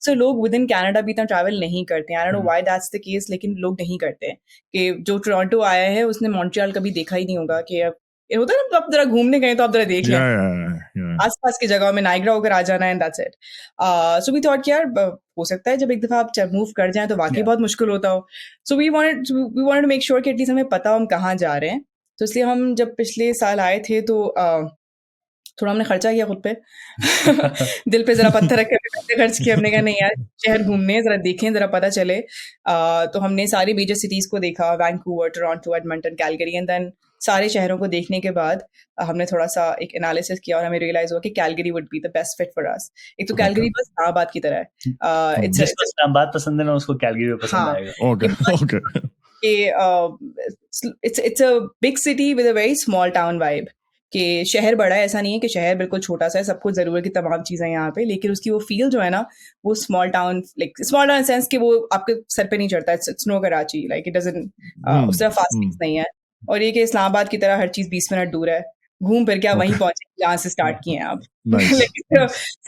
सो लोग विद इन कनाडा भी इतना ट्रैवल नहीं करते हैं. I don't know why that's the case, लेकिन लोग नहीं करते हैं. कि जो टोरंटो आया है उसने मॉन्ट्रियल कभी देखा ही नहीं होगा. कि अब ये होता है ना, आप जरा घूमने गए तो आप जरा देख लें आसपास की जगहों में, नाइग्रा होकर आ जाना, and that's it. So we thought कि यार हो सकता है जब एक दफा आप मूव कर जाएं तो वाकई बहुत मुश्किल होता हो. So we wanted to make sure कि एटलीस्ट हमें पता हो हम कहाँ जा रहे हैं. तो इसलिए हम जब पिछले साल आए थे तो थोड़ा हमने खर्चा किया खुद पे. दिल पे जरा पत्थर रख के पैसे खर्च किए. हमने कहा नहीं यार, शहर घूमने जरा देखें, जरा पता चले. तो हमने सारी मेजर सिटीज को देखा, Vancouver, Toronto, Edmonton, Calgary, and then सारे शहरों को देखने के बाद हमने थोड़ा सा एक एनालिसिस किया और हमें रियलाइज हुआ कि Calgary would be the best fit for us. एक तो कैलगरी बस इस्लामाबाद की तरह है. जिसको इस्लामाबाद पसंद है ना उसको कैलगरी पसंद आएगा. it's a big city with a very small town vibe. कि शहर बड़ा है, ऐसा नहीं है कि शहर बिल्कुल छोटा सा है, सब कुछ ज़रूरत की तमाम चीज़ें यहाँ पे, लेकिन उसकी वो फील जो है ना, वो small town, like small town sense कि वो आपके सर पे नहीं चढ़ता. It's no Karachi, like it doesn't उस तरह फास्ट पेस नहीं है. और ये कि इस्लामाबाद की तरह हर चीज़ 20 मिनट दूर है, घूम फिर के आप वहीं पहुंचे जहाँ से स्टार्ट किए हैं आप.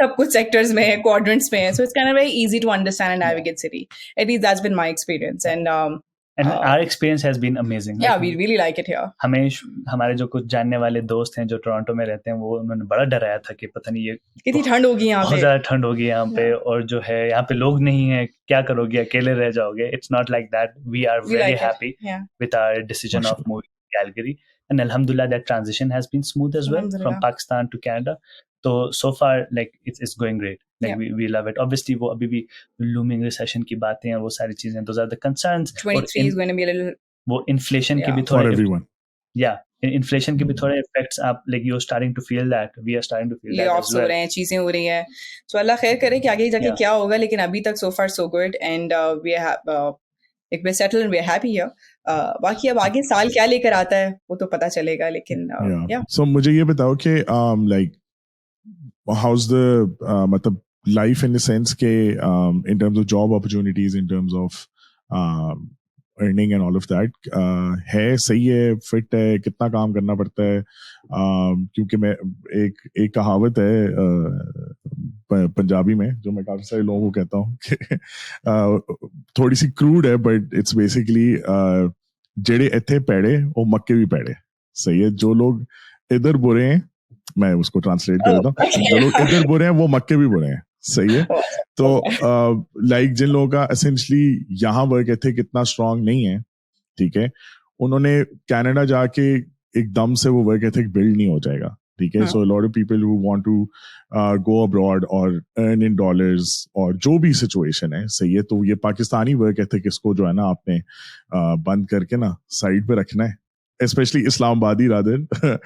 सब कुछ सेक्टर्स में है, क्वाड्रेंट्स में है. So it's kind of very easy to understand and navigate city. At least that's been my experience. And our experience has been amazing. Yeah, we really like it here. हमारे जो कुछ जानने वाले दोस्त हैं जो टोरंटो में रहते हैं, वो उन्होंने बड़ा डराया था कि पता नहीं ये कितनी ठंड होगी यहाँ पे, बहुत ज़्यादा ठंड होगी यहाँ पे, और जो है यहाँ पे लोग नहीं है, क्या करोगे, अकेले रह जाओगे. It's not like that. We are very happy with our decision of moving to Calgary, and alhamdulillah that transition has been smooth as well from Pakistan to Canada. So far, like it's going great. Like we love it. Obviously, वो अभी भी looming recession की बातें हैं, वो सारी चीजें, those are the concerns. 23 is going to be a little. वो inflation के भी थोड़े. For everyone. Yeah, inflation के भी थोड़े effects आप, like you're starting to feel that. We are starting to feel that as well. हो रहे हैं, चीजें हो रही हैं. So अल्लाह खैर करे कि आगे जाके क्या होगा, लेकिन अभी तक so far so good, and we have we're settled and we're happy here. बाकी अब आगे साल क्या लेकर आता है वो तो पता चलेगा, लेकिन yeah. So मुझे ये बताओ कि like how's the मतलब life in the sense के in terms of job opportunities, in terms of earning and all of that, है सही है, फिट है, कितना काम करना पड़ता है? क्योंकि मैं एक कहावत है पंजाबी में जो मैं काफी सारे लोगों को कहता हूँ कि थोड़ी सी क्रूड है, बट इट्स बेसिकली जेड़े इत्थे पैड़े वो मक्के भी पैड़े. सही है. जो लोग इधर बुरे हैं, मैं उसको ट्रांसलेट कर देता हूँ, जो लोग इधर बुरे हैं वो मक्के भी बुरे हैं. सही है. तो लाइक जिन लोगों का एसेंशली यहाँ वर्क एथिक इतना स्ट्रांग नहीं है, ठीक है, उन्होंने कनाडा जाके एकदम से वो वर्क एथिक बिल्ड नहीं हो जाएगा. ठीक है. So lot of people who want to go abroad और अर्न इन डॉलर्स और जो भी सिचुएशन है, सही है, तो ये पाकिस्तानी वर्क एथिक इसको जो है ना आपने बंद करके ना साइड पे रखना है. स्पेशली इस्लामाबादी रादर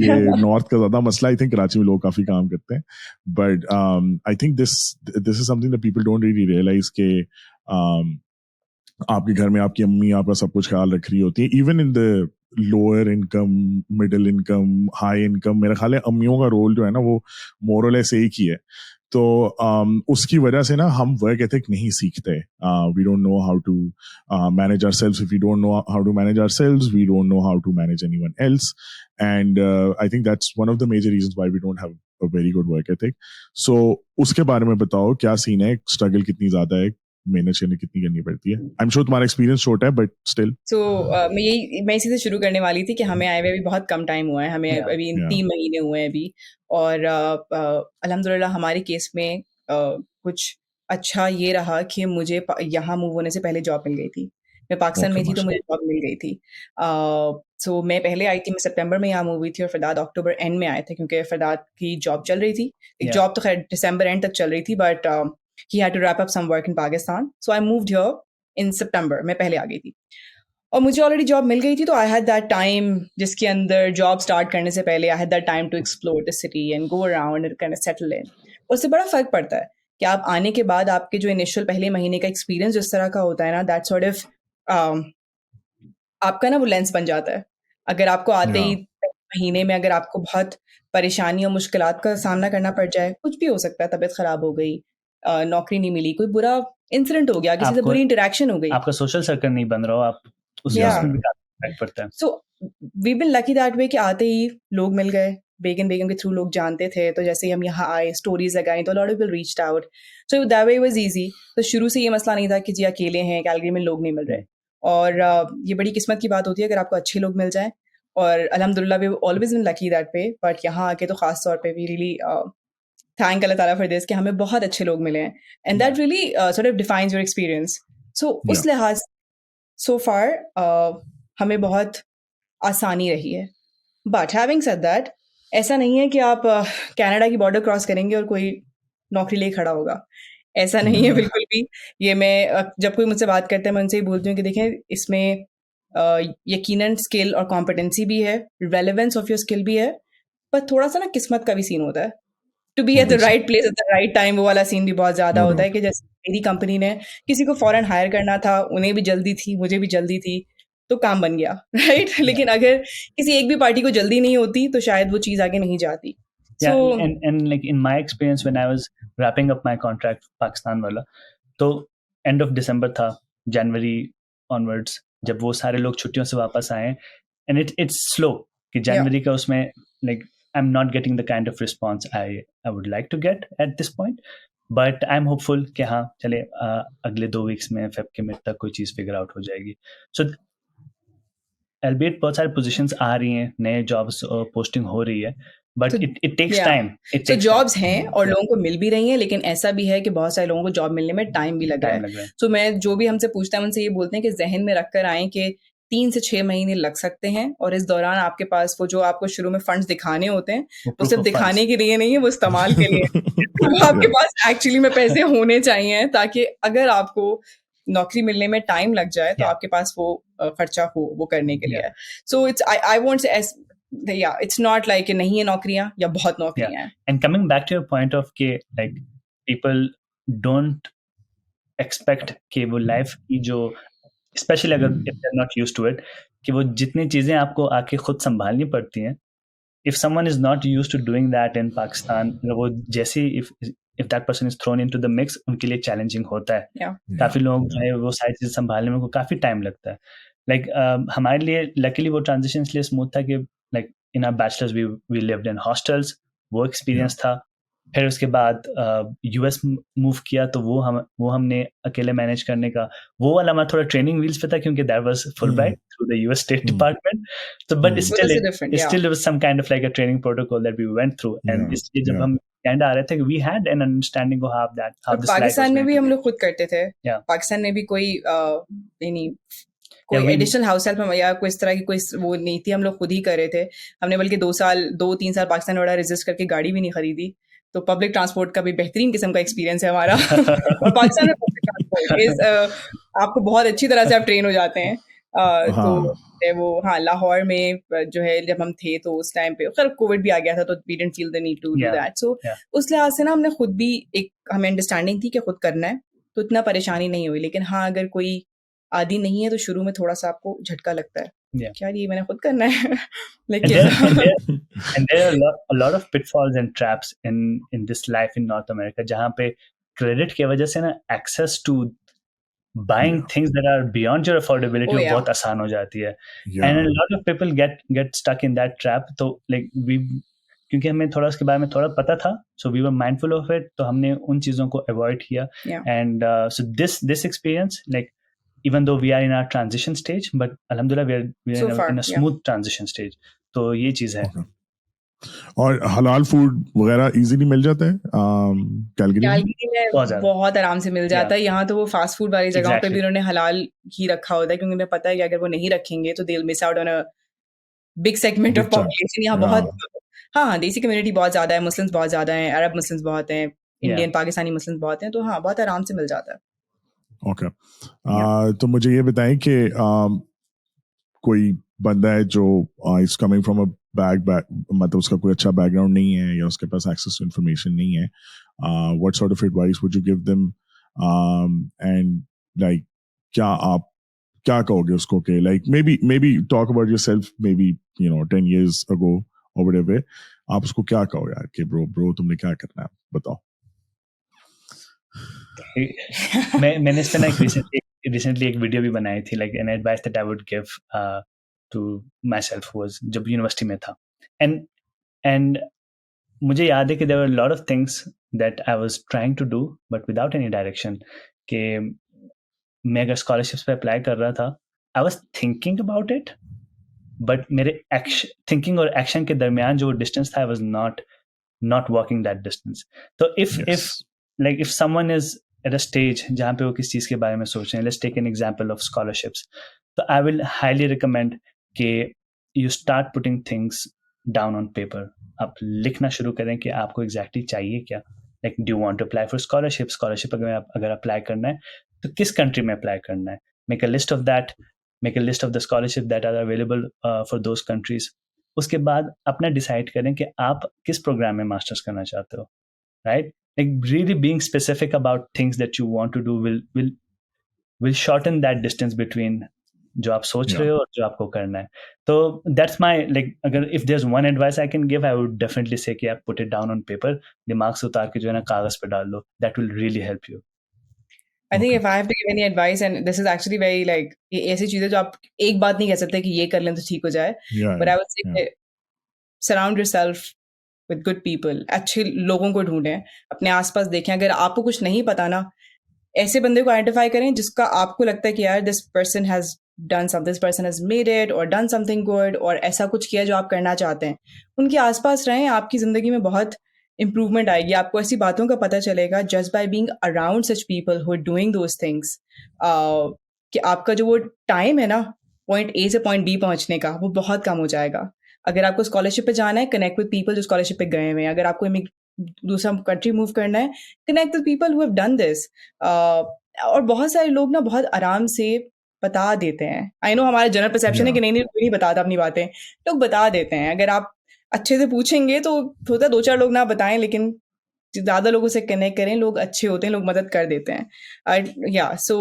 ये नॉर्थ का ज्यादा मसला. आई थिंक कराची में लोग काफी काम करते हैं, but I think this is something that people don't really realise के आपके घर में आपकी अम्मी आपका सब कुछ ख्याल रख रही होती है. Even in the lower income, middle income, high income, मेरा ख्याल है अम्मियों का रोल जो है ना वो मोर और लेस एक ही है. तो उसकी वजह से ना हम वर्क एथिक नहीं सीखते. We don't know how to manage ourselves. If we don't know how to manage ourselves, we don't know how to manage anyone else. And I think that's one of the major reasons why we don't have a very good work ethic. So उसके बारे में बताओ, क्या scene है, struggle कितनी ज्यादा है, मेहनत कितनी करनी पड़ती है? आई एम श्योर तुम्हारा एक्सपीरियंस छोटा है, बट स्टिल. सो मैं इसी से शुरू करने वाली थी कि हमें आए हुए अभी बहुत कम टाइम हुआ है, हमें अभी 3 महीने हुए हैं अभी, और अल्हम्दुलिल्लाह हमारे केस में कुछ अच्छा ये रहा कि मुझे यहाँ मूव होने से पहले जॉब मिल गई थी. मैं पाकिस्तान में थी तो मुझे जॉब मिल गई थी. सो मैं पहले आई थी, मैं सितंबर में यहाँ मूव हुई थी, और फरदाद अक्टूबर एंड में आए थे, क्योंकि फरदाद की जॉब चल रही थी. एक जॉब तो खैर दिसंबर एंड तक चल रही थी, but he had to wrap up some work in Pakistan. So I moved here in September. मैं पहले आ गई थी और मुझे ऑलरेडी जॉब मिल गई थी, तो आई हैड दैट टाइम जिसके अंदर जॉब स्टार्ट करने से पहले I had that time to explore the city and go around and kind of settle in. उससे बड़ा फर्क पड़ता है कि आप आने के बाद आपके जो इनिशियल पहले महीने का एक्सपीरियंस जिस तरह का होता है ना, दैट सॉर्ट ऑफ आपका ना वो लेंस बन जाता है. अगर आपको आते ही महीने में अगर आपको बहुत परेशानी और मुश्किलात का सामना करना पड़ जाए, कुछ भी हो सकता है, तबीयत खराब हो गई, नौकरी नहीं मिली, कोई बुरा इंसिडेंट हो गया, किसी से बुरी इंटरेक्शन हो गई, आपका सोशल सर्कल नहीं बन रहा हो, आप उसमें भी काफी फर्क पड़ता है. So we been lucky that way कि आते ही लोग मिल गए, बेग एंड बेगम के थ्रू लोग जानते थे, तो जैसे ही हम यहाँ आए, स्टोरीज लगाई, तो lot of people reached out, so that way was easy. तो शुरू से ये मसला नहीं था कि जी अकेले हैं, कैलगरी में लोग नहीं मिल रहे। और ये बड़ी किस्मत की बात होती है अगर आपको अच्छे लोग मिल जाएं, और अल्हम्दुलिल्लाह we always been lucky that way, but यहाँ आके तो खास तौर पे वी रियली थैंक अल्लाह ताला फॉर दिस कि हमें बहुत अच्छे लोग मिले हैं, and that really sort of defines your experience. So उस Yeah. लिहाज सो फार हमें बहुत आसानी रही है। बट हैविंग सेड दैट, ऐसा नहीं है कि आप कनाडा की बॉर्डर क्रॉस करेंगे और कोई नौकरी लिए खड़ा होगा, ऐसा नहीं है बिल्कुल भी। ये मैं जब कोई मुझसे बात करता है मैं उनसे ही बोलती हूँ कि देखें, इसमें यकीनन स्किल और कॉम्पिटेंसी भी है, रेलेवेंस ऑफ योर स्किल भी है, पर थोड़ा सा ना किस्मत का भी सीन होता है, to be at the Obviously. Right place at the right time. वो वाला सीन भी बहुत ज्यादा No होता है doubt. कि जैसे मेरी कंपनी ने किसी को फॉरेन हायर करना था, उन्हें भी जल्दी थी, मुझे भी जल्दी थी, तो काम बन गया, राइट। लेकिन अगर किसी एक भी पार्टी को जल्दी नहीं होती तो शायद वो चीज आगे नहीं जाती। Yeah, so and like in my experience when I was wrapping up my contract Pakistan वाला, तो end of December था, January onwards जब वो सारे लोग छुट्टियों से वापस आए, and it's slow कि January का उसमें like I'm not getting the kind of response I would like to get at this point, but I'm hopeful कि हाँ चले अगले 2 weeks में Feb के mid तक कोई चीज़ figure out हो जाएगी। So albeit बहुत सारी positions आ रही हैं, नए jobs posting हो रही है, but it takes time. तो जॉब्स हैं और लोगों को मिल भी रही हैं, लेकिन ऐसा भी है कि बहुत सारे लोगों को जॉब मिलने में टाइम भी लग रहा है। तो मैं जो भी हमसे पूछता है उनसे ये बोलते हैं कि जहन में रख कर आए कि 3 से 6 महीने लग सकते हैं, और इस दौरान आपके पास वो जो आपको शुरू में फंड्स दिखाने होते हैं, वो सिर्फ दिखाने के लिए नहीं है, वो इस्तेमाल के लिए वो आपके पास एक्चुअली में पैसे होने चाहिए, ताकि अगर आपको नौकरी मिलने में टाइम लग जाए तो आपके पास वो खर्चा हो वो करने के लिए। So it's I won't say it's not like नहीं है नौकरियां या बहुत नौकरियां हैं। And coming back to your point of कि like people don't expect कि वो life की जो especially अगर if they're not used to it कि वो जितनी चीजें आपको आके खुद संभालनी पड़ती हैं, if someone is not used to doing that in Pakistan, वो जैसे if that person is thrown into the mix, उनके लिए challenging होता है। काफी लोग जो है वो सारी चीजें संभालने में को काफी टाइम लगता है। Like हमारे लिए luckily वो transition इसलिए smooth था कि like in our bachelors we lived in hostels, वो experience था। फिर उसके बाद यूएस मूव किया तो वो हमने अकेले मैनेज करने का, वो वाला हमारा थोड़ा ट्रेनिंग व्हील्स पे था क्योंकि that was Fulbright through the US State Department, तो but still was some kind of like a training protocol that we went through, and इसलिए जब हम कनाडा आ रहे थे we had an understanding of how this life. Pakistan में भी हम लोग खुद करते थे, पाकिस्तान में भी कोई कोई एडिशनल हाउस हेल्प या कोई इस तरह की कोई वो नहीं थी, हम लोग खुद ही कर रहे थे। हमने बल्कि 2-3 साल पाकिस्तान वाला रजिस्टर करके गाड़ी भी नहीं खरीदी, तो पब्लिक ट्रांसपोर्ट का भी बेहतरीन किस्म का एक्सपीरियंस है हमारा। और पाकिस्तान में पब्लिक ट्रांसपोर्ट आप बहुत अच्छी तरह से आप ट्रेन हो जाते हैं। तो वो हाँ लाहौर में जो है जब हम थे तो उस टाइम पे खैर कोविड भी आ गया था तो we didn't feel the need to do that. So उस लिहाज से ना हमने खुद भी एक हमें अंडरस्टैंडिंग थी कि खुद करना है, तो इतना परेशानी नहीं हुई। लेकिन हाँ अगर कोई आदि नहीं है तो शुरू में थोड़ा सा आपको झटका लगता है, क्या ये मैंने खुद करना है। लेकिन and there are a lot of pitfalls and traps in this life in North America जहाँ पे क्रेडिट की वजह से ना access to buying things that are beyond your affordability वो बहुत आसान हो जाती है, and a lot of people get stuck in that trap। तो like क्योंकि हमें थोड़ा उसके बारे में थोड़ा पता था, so we were mindful of it, तो हमने उन चीज़ों को avoid किया, and so this experience like even though we are in our transition stage, but alhamdulillah we are in a smooth transition stage, तो ये चीज़ है। और हलाल फूड वगैरह इजीली मिल जाता है कैलगरी में बहुत आराम से मिल जाता है। यहाँ तो वो फास्ट फूड वाली जगहों पे भी उन्होंने हलाल ही रखा होता है, क्योंकि उन्हें पता है कि अगर वो नहीं रखेंगे तो they will miss out on a big segment of population. यहाँ बहुत हाँ देसी कम्युनिटी बहुत ज्यादा है, मुस्लिम्स बहुत ज्यादा हैं, अरब मुस्लिम्स बहुत हैं, इंडियन पाकिस्तानी मुस्लिम्स बहुत हैं, तो हाँ बहुत आराम से मिल जाता है। ओके तो मुझे ये बताएं कि कोई बंदा है जो इज कमिंग फ्रॉम अ मतलब उसका कोई अच्छा बैकग्राउंड नहीं है या उसके पास एक्सेस टू इन्फॉर्मेशन नहीं है, what sort of advice would you give them, and like क्या कहोगे उसको कि like may be talk about yourself, may be 10 years ago or whatever, आप उसको क्या कहो यार कि ब्रो तुमने क्या करना है बताओ। मैंने इस पे ना रिसेंटली एक वीडियो भी बनाई थी, like an advice that I would give to my self was जब यूनिवर्सिटी में था, And मुझे याद है कि there were a lot of things that I was trying to do but without any direction. कि मैं अगर scholarships पे apply कर रहा था, I was thinking about it, but मेरे thinking और action के दरमियान जो distance था, I was not walking that distance. So if someone is at a stage जहाँ पे वो किस चीज़ के बारे में सोच रहे हैं, let's take an example of scholarships. So I will highly recommend कि you start putting things down on paper. आप लिखना शुरू करें कि आपको exactly चाहिए क्या. Like, do you want to apply for scholarship अगर apply करना है तो किस country में apply करना है. Make a list of that. Make a list of the scholarship that are available for those countries. उसके बाद अपना डिसाइड करें कि आप किस प्रोग्राम में मास्टर्स करना चाहते हो, right? Like really being specific about things that you want to do will shorten that distance between जो आप सोच रहे हो और जो आपको करना है. तो that's my, like, अगर if there's one advice I can give, I would definitely say कि आप put it down on paper, दिमाग से उतार के जो है ना कागज पे डाल दो. That will really help you. I think if I have to give any advice, and this is actually very like ये ऐसी चीजें जो आप एक बात नहीं कह सकते कि ये कर लें तो ठीक हो जाए. But I would say surround yourself with good people. अच्छे लोगों को ढूंढें, अपने आसपास देखें. अगर आपको कुछ नहीं पता ना, ऐसे बंदे को आइडेंटिफाई करें जिसका आपको लगता है कि यार this person has done something, this person has made it और डन समथिंग गुड, और ऐसा कुछ किया जो आप करना चाहते हैं. उनके आसपास रहें, आपकी ज़िंदगी में बहुत इम्प्रूवमेंट आएगी. आपको ऐसी बातों का पता चलेगा just by being around such people who are doing those things, कि आपका जो वो टाइम है ना पॉइंट ए से पॉइंट बी पहुंचने का, वो बहुत कम हो जाएगा. अगर आपको स्कॉलरशिप पे जाना है, कनेक्ट विद पीपल जो स्कॉलरशिप पे गए हुए हैं. अगर आपको दूसरा कंट्री मूव करना है, connect with people who have done this. और बहुत सारे लोग ना बहुत आराम से बता देते हैं. आई नो हमारा जनरल परसेप्शन है कि नहीं बताता अपनी बातें. लोग बता देते हैं. अगर आप अच्छे से पूछेंगे तो होता है 2-4 लोग ना बताएं, लेकिन ज़्यादा लोगों से कनेक्ट करें. लोग अच्छे होते हैं, लोग मदद कर देते हैं. सो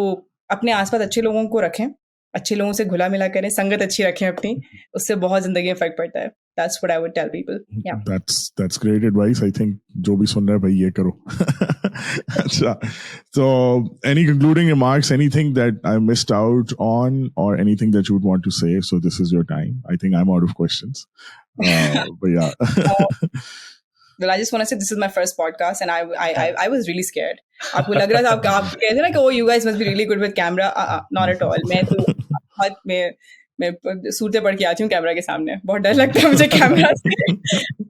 अपने आसपास अच्छे लोगों को रखें, अच्छे लोगों से घुला मिला करें, संगत अच्छी रखें अपनी, उससे बहुत जिंदगी में फर्क पड़ता है. That's what I would tell people. Yeah. That's great advice. I think जो भी सुन रहा है भाई ये करो. अच्छा. So any concluding remarks, anything that I missed out on, or anything that you would want to say? So this is your time. I think I'm out of questions. But yeah. Well, I just want to say this is my first podcast, and I was really scared. आपको लग रहा था आप कहते ना कि oh you guys must be really good with camera. Not at all. मैं सूरतें पढ़ के आती हूँ कैमरा के सामने. बहुत डर लगता है मुझे कैमरा से.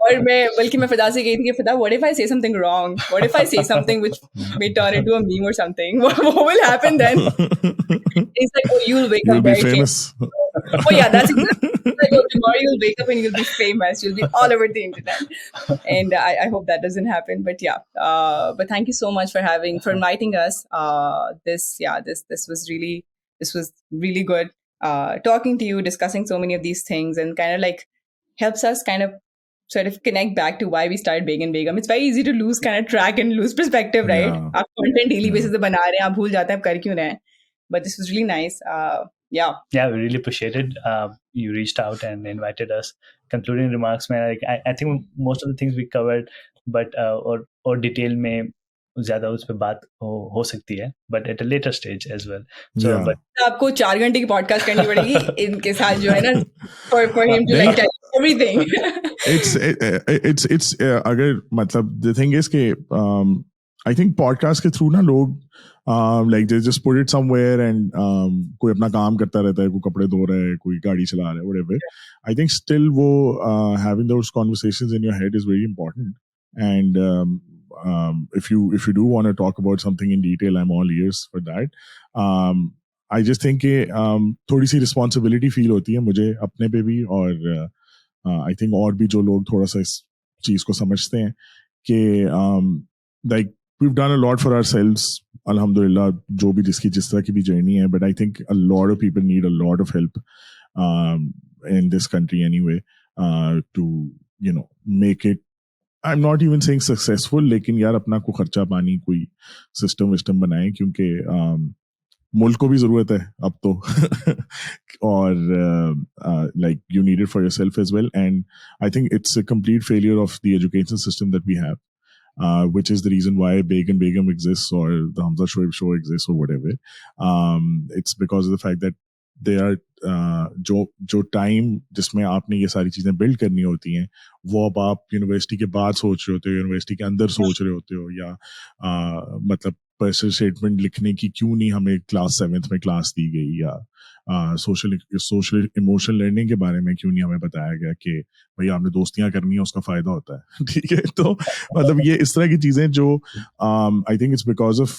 और बल्कि मैं फिदा से कही थी कि फिदा, what if I say something wrong? What if I say something which may turn into a meme or something? What will happen then? It's like, oh, you'll wake up very famous. Oh yeah, that's exactly. Like, oh, tomorrow you'll wake up and you'll be famous. You'll be all over the internet. And I hope that doesn't happen. But yeah, but thank you so much for inviting us. This was really good. Talking to you, discussing so many of these things, and kind of like helps us kind of sort of connect back to why we started Baig and Begum. It's very easy to lose kind of track and lose perspective, right? Yeah. आप content daily basis पे बना रहे हैं, आप भूल जाते हैं आप कर क्यों रहे हैं. But this was really nice. Yeah, we really appreciated you reached out and invited us. Concluding remarks, man, like I think most of the things we covered, but or detail में ज़्यादा उस पे बात हो सकती है, but at a later stage as well. So, Yeah. but आपको 4 घंटे की podcast करनी पड़ेगी इनके साथ जो है ना, for him to like tell you everything. It's अगर मतलब the thing is कि I think podcast के through ना लोग like they just put it somewhere and कोई अपना काम करता रहता है, कोई कपड़े धो रहा है, कोई गाड़ी चला रहा है, whatever. I think still वो having those conversations in your head is very important. And if you do want to talk about something in detail, I'm all ears for that. I just think कि थोड़ी सी responsibility feel होती है मुझे अपने पे भी, और I think और भी जो लोग थोड़ा सा इस चीज को समझते हैं कि like we've done a lot for ourselves, alhamdulillah, जो भी जिस तरह की भी journey है, but I think a lot of people need a lot of help in this country anyway to make it, I'm not even saying successful, लेकिन यार अपना को खर्चा पानी कोई सिस्टम बनाएं, क्योंकि मुल्क को भी जरूरत है अब तो और like you need it for yourself as well. And I think it's a complete failure of the education system that we have, which is the reason why Baig and Begum exists, or the Hamza Shoaib show exists, or whatever. It's because of the fact that they are जो time जिसमें आपने ये सारी चीज़ें build करनी होती हैं वो अब आप यूनिवर्सिटी के बाद सोच रहे होते हो, यूनिवर्सिटी के अंदर सोच रहे होते हो, या मतलब पर्सनल स्टेटमेंट लिखने की क्यों नहीं हमें क्लास 7th में क्लास दी गई, या सोशल इमोशनल लर्निंग के बारे में क्यों नहीं हमें बताया गया कि भाई आपने दोस्तियां करनी है, उसका फायदा होता है। ठीक है, तो मतलब ये इस तरह की चीजें जो I think it's because of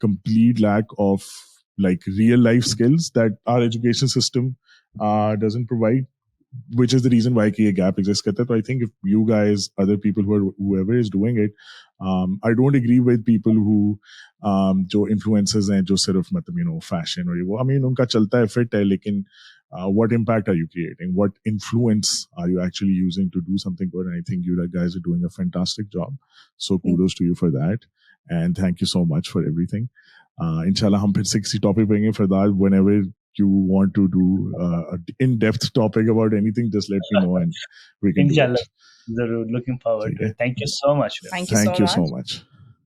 complete lack of like real life skills that our education system doesn't provide, which is the reason why a gap exists करता है. So I think if you guys, other people whoever is doing it, I don't agree with people who जो influencers हैं जो सिर्फ मतलब fashion और ये वो, I mean उनका चलता है fit है, लेकिन what impact are you creating? What influence are you actually using to do something good? And I think you guys are doing a fantastic job. So kudos to you for that. And thank you so much for everything. Inshallah, hum phir 60 topic bhenge Fardad. Whenever you want to do an in-depth topic about anything, just let me know and we can do it. Inshallah. Looking forward to it. Thank you so much. Thank you so much.